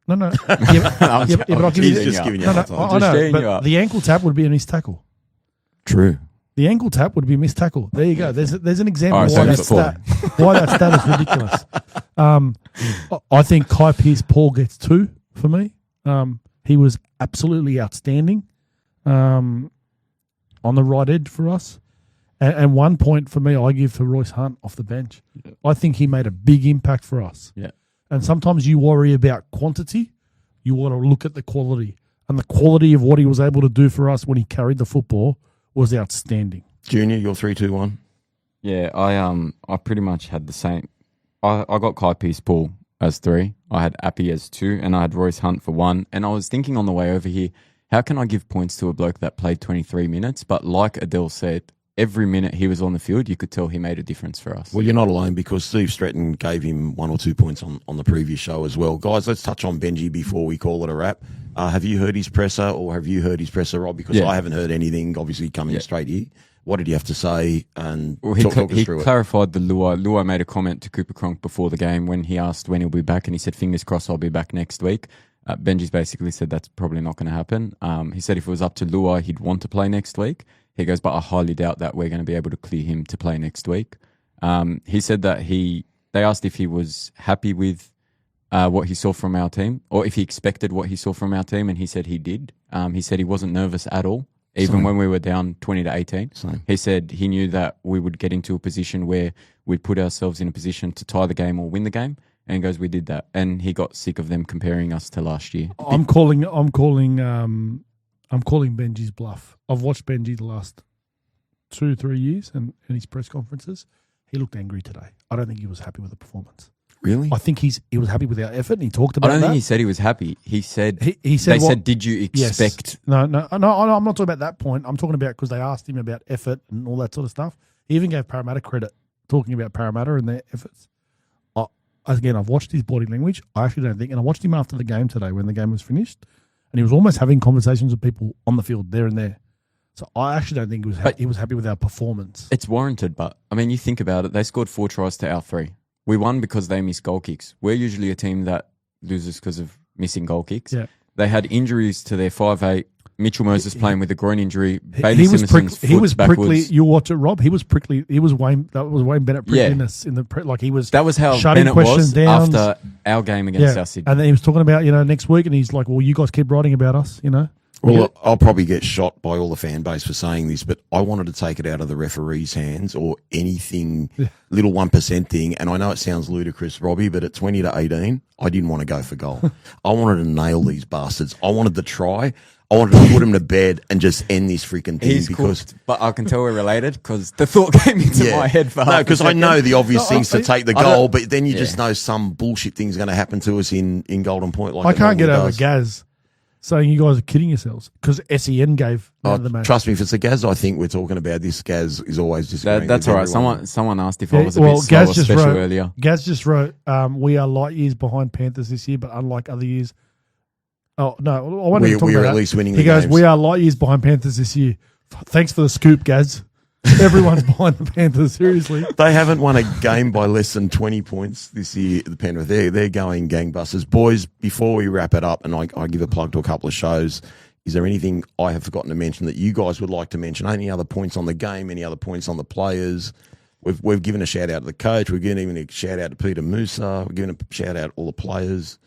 No. But I'll give you just giving you I a hard time. know, but the ankle tap would be a missed tackle. True. The ankle tap would be a missed tackle. There you go. There's an example All right, why that stat is ridiculous. I think Kai Pearce-Paul gets 2 for me. He was absolutely outstanding on the right edge for us. And 1 point for me, I give to Royce Hunt off the bench. Yeah. I think he made a big impact for us. Yeah. And sometimes you worry about quantity. You want to look at the quality. And the quality of what he was able to do for us when he carried the football was outstanding. Junior, your 3, 2, 1. Yeah, I pretty much had the same. I got Kai Pearce-Paul as 3. I had Appy as 2, and I had Royce Hunt for 1. And I was thinking on the way over here, how can I give points to a bloke that played 23 minutes? But like Adel said, every minute he was on the field, you could tell he made a difference for us. Well, you're not alone because Steve Stratton gave him 1 or 2 points on the previous show as well. Guys, let's touch on Benji before we call it a wrap. Have you heard his presser or have you heard his presser, Rob? Because I haven't heard anything, obviously, coming straight here. What did he have to say? And he talk us through clarified the Luai. Luai made a comment to Cooper Cronk before the game when he asked when he'll be back, and he said, fingers crossed I'll be back next week. Benji's basically said that's probably not going to happen. He said if it was up to Luai, he'd want to play next week. He goes, but I highly doubt that we're going to be able to clear him to play next week. He said that they asked if he was happy with what he saw from our team or if he expected what he saw from our team, and he said he did. He said he wasn't nervous at all, even when we were down 20-18. Same. He said he knew that we would get into a position where we'd put ourselves in a position to tie the game or win the game. And he goes, we did that. And he got sick of them comparing us to last year. I'm calling Benji's bluff. I've watched Benji the last 2-3 years and his press conferences. He looked angry today. I don't think he was happy with the performance. Really? I think he was happy with our effort and he talked about that. I don't think he said he was happy. He said, he said they said, did you expect? Yes. No, I'm not talking about that point. I'm talking about because they asked him about effort and all that sort of stuff. He even gave Parramatta credit talking about Parramatta and their efforts. Again, I've watched his body language. I actually don't think, and I watched him after the game today when the game was finished, and he was almost having conversations with people on the field there and there. So I actually don't think he was happy with our performance. It's warranted, but I mean, you think about it. They scored 4 tries to our 3. We won because they missed goal kicks. We're usually a team that loses because of missing goal kicks. Yeah. They had injuries to their 5'8". Mitchell Moses playing with a groin injury. He was prickly. You watch it, Rob. He was prickly. He was Wayne. That was Wayne Bennett prickliness in the he was. That was how shutting Bennett questions was down after our game against South Sydney. And then he was talking about next week, and he's like, "Well, you guys keep writing about us, Well, I'll probably get shot by all the fan base for saying this, but I wanted to take it out of the referee's hands or anything, little 1% thing. And I know it sounds ludicrous, Robbie, but at 20-18, I didn't want to go for goal. I wanted to nail these bastards. I wanted to try. I wanted to put them to bed and just end this freaking thing. He's because cooked, but I can tell we're related because the thought came into my head for no, because I know the obvious things to I take the goal, but then you just know some bullshit thing's going to happen to us in Golden Point. Like I can't get over does. Gaz saying you guys are kidding yourselves because SEN gave man of the match. Trust me, if it's a Gaz I think we're talking about, this Gaz is always disagreeing. That's with all right. everyone. Someone asked if I was a bit slow or special earlier. Gaz just wrote, we are light years behind Panthers this year, but unlike other years. Oh, no, I want to talk we about are that. at least winning He the goes, games. we are light years behind Panthers this year. Thanks for the scoop, Gaz. Everyone's behind the Panthers, seriously. They haven't won a game by less than 20 points this year, the Penrith. They're going gangbusters. Boys, before we wrap it up, and I give a plug to a couple of shows, is there anything I have forgotten to mention that you guys would like to mention? Any other points on the game? Any other points on the players? We've given a shout out to the coach. We've given even a shout out to Peter Musa. We've given a shout out to all the players.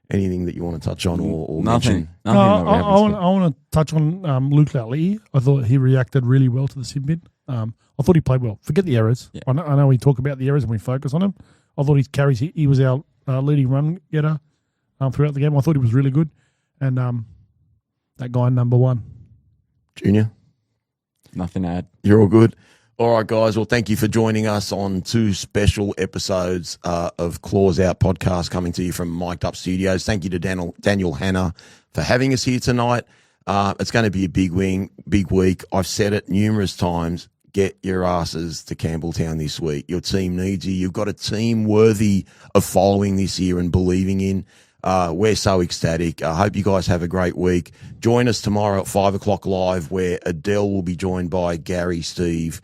Anything that you want to touch on or mention? Nothing. I want to touch on Luke Lally. I thought he reacted really well to the sin bin. I thought he played well. Forget the errors. Yeah. I know we talk about the errors and we focus on him. I thought his carries, he was our leading run getter throughout the game. I thought he was really good. And that guy, number 1. Junior? Nothing to add. You're all good. All right, guys. Well, thank you for joining us on 2 special episodes of Claws Out podcast coming to you from Mic'd Up Studios. Thank you to Daniel Hanna for having us here tonight. It's going to be a big week. I've said it numerous times. Get your asses to Campbelltown this week. Your team needs you. You've got a team worthy of following this year and believing in. We're so ecstatic. I hope you guys have a great week. Join us tomorrow at 5 o'clock live, where Adel will be joined by Gary, Steve,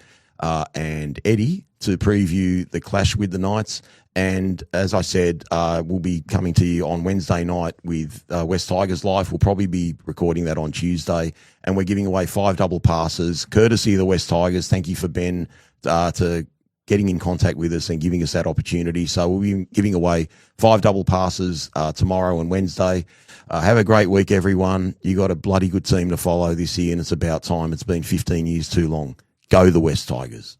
and Eddie to preview the clash with the Knights. And as I said, we'll be coming to you on Wednesday night with West Tigers Live. We'll probably be recording that on Tuesday. And we're giving away 5 double passes, courtesy of the West Tigers. Thank you for Ben to getting in contact with us and giving us that opportunity. So we'll be giving away 5 double passes tomorrow and Wednesday. Have a great week, everyone. You got a bloody good team to follow this year, and it's about time. It's been 15 years too long. Go the West Tigers.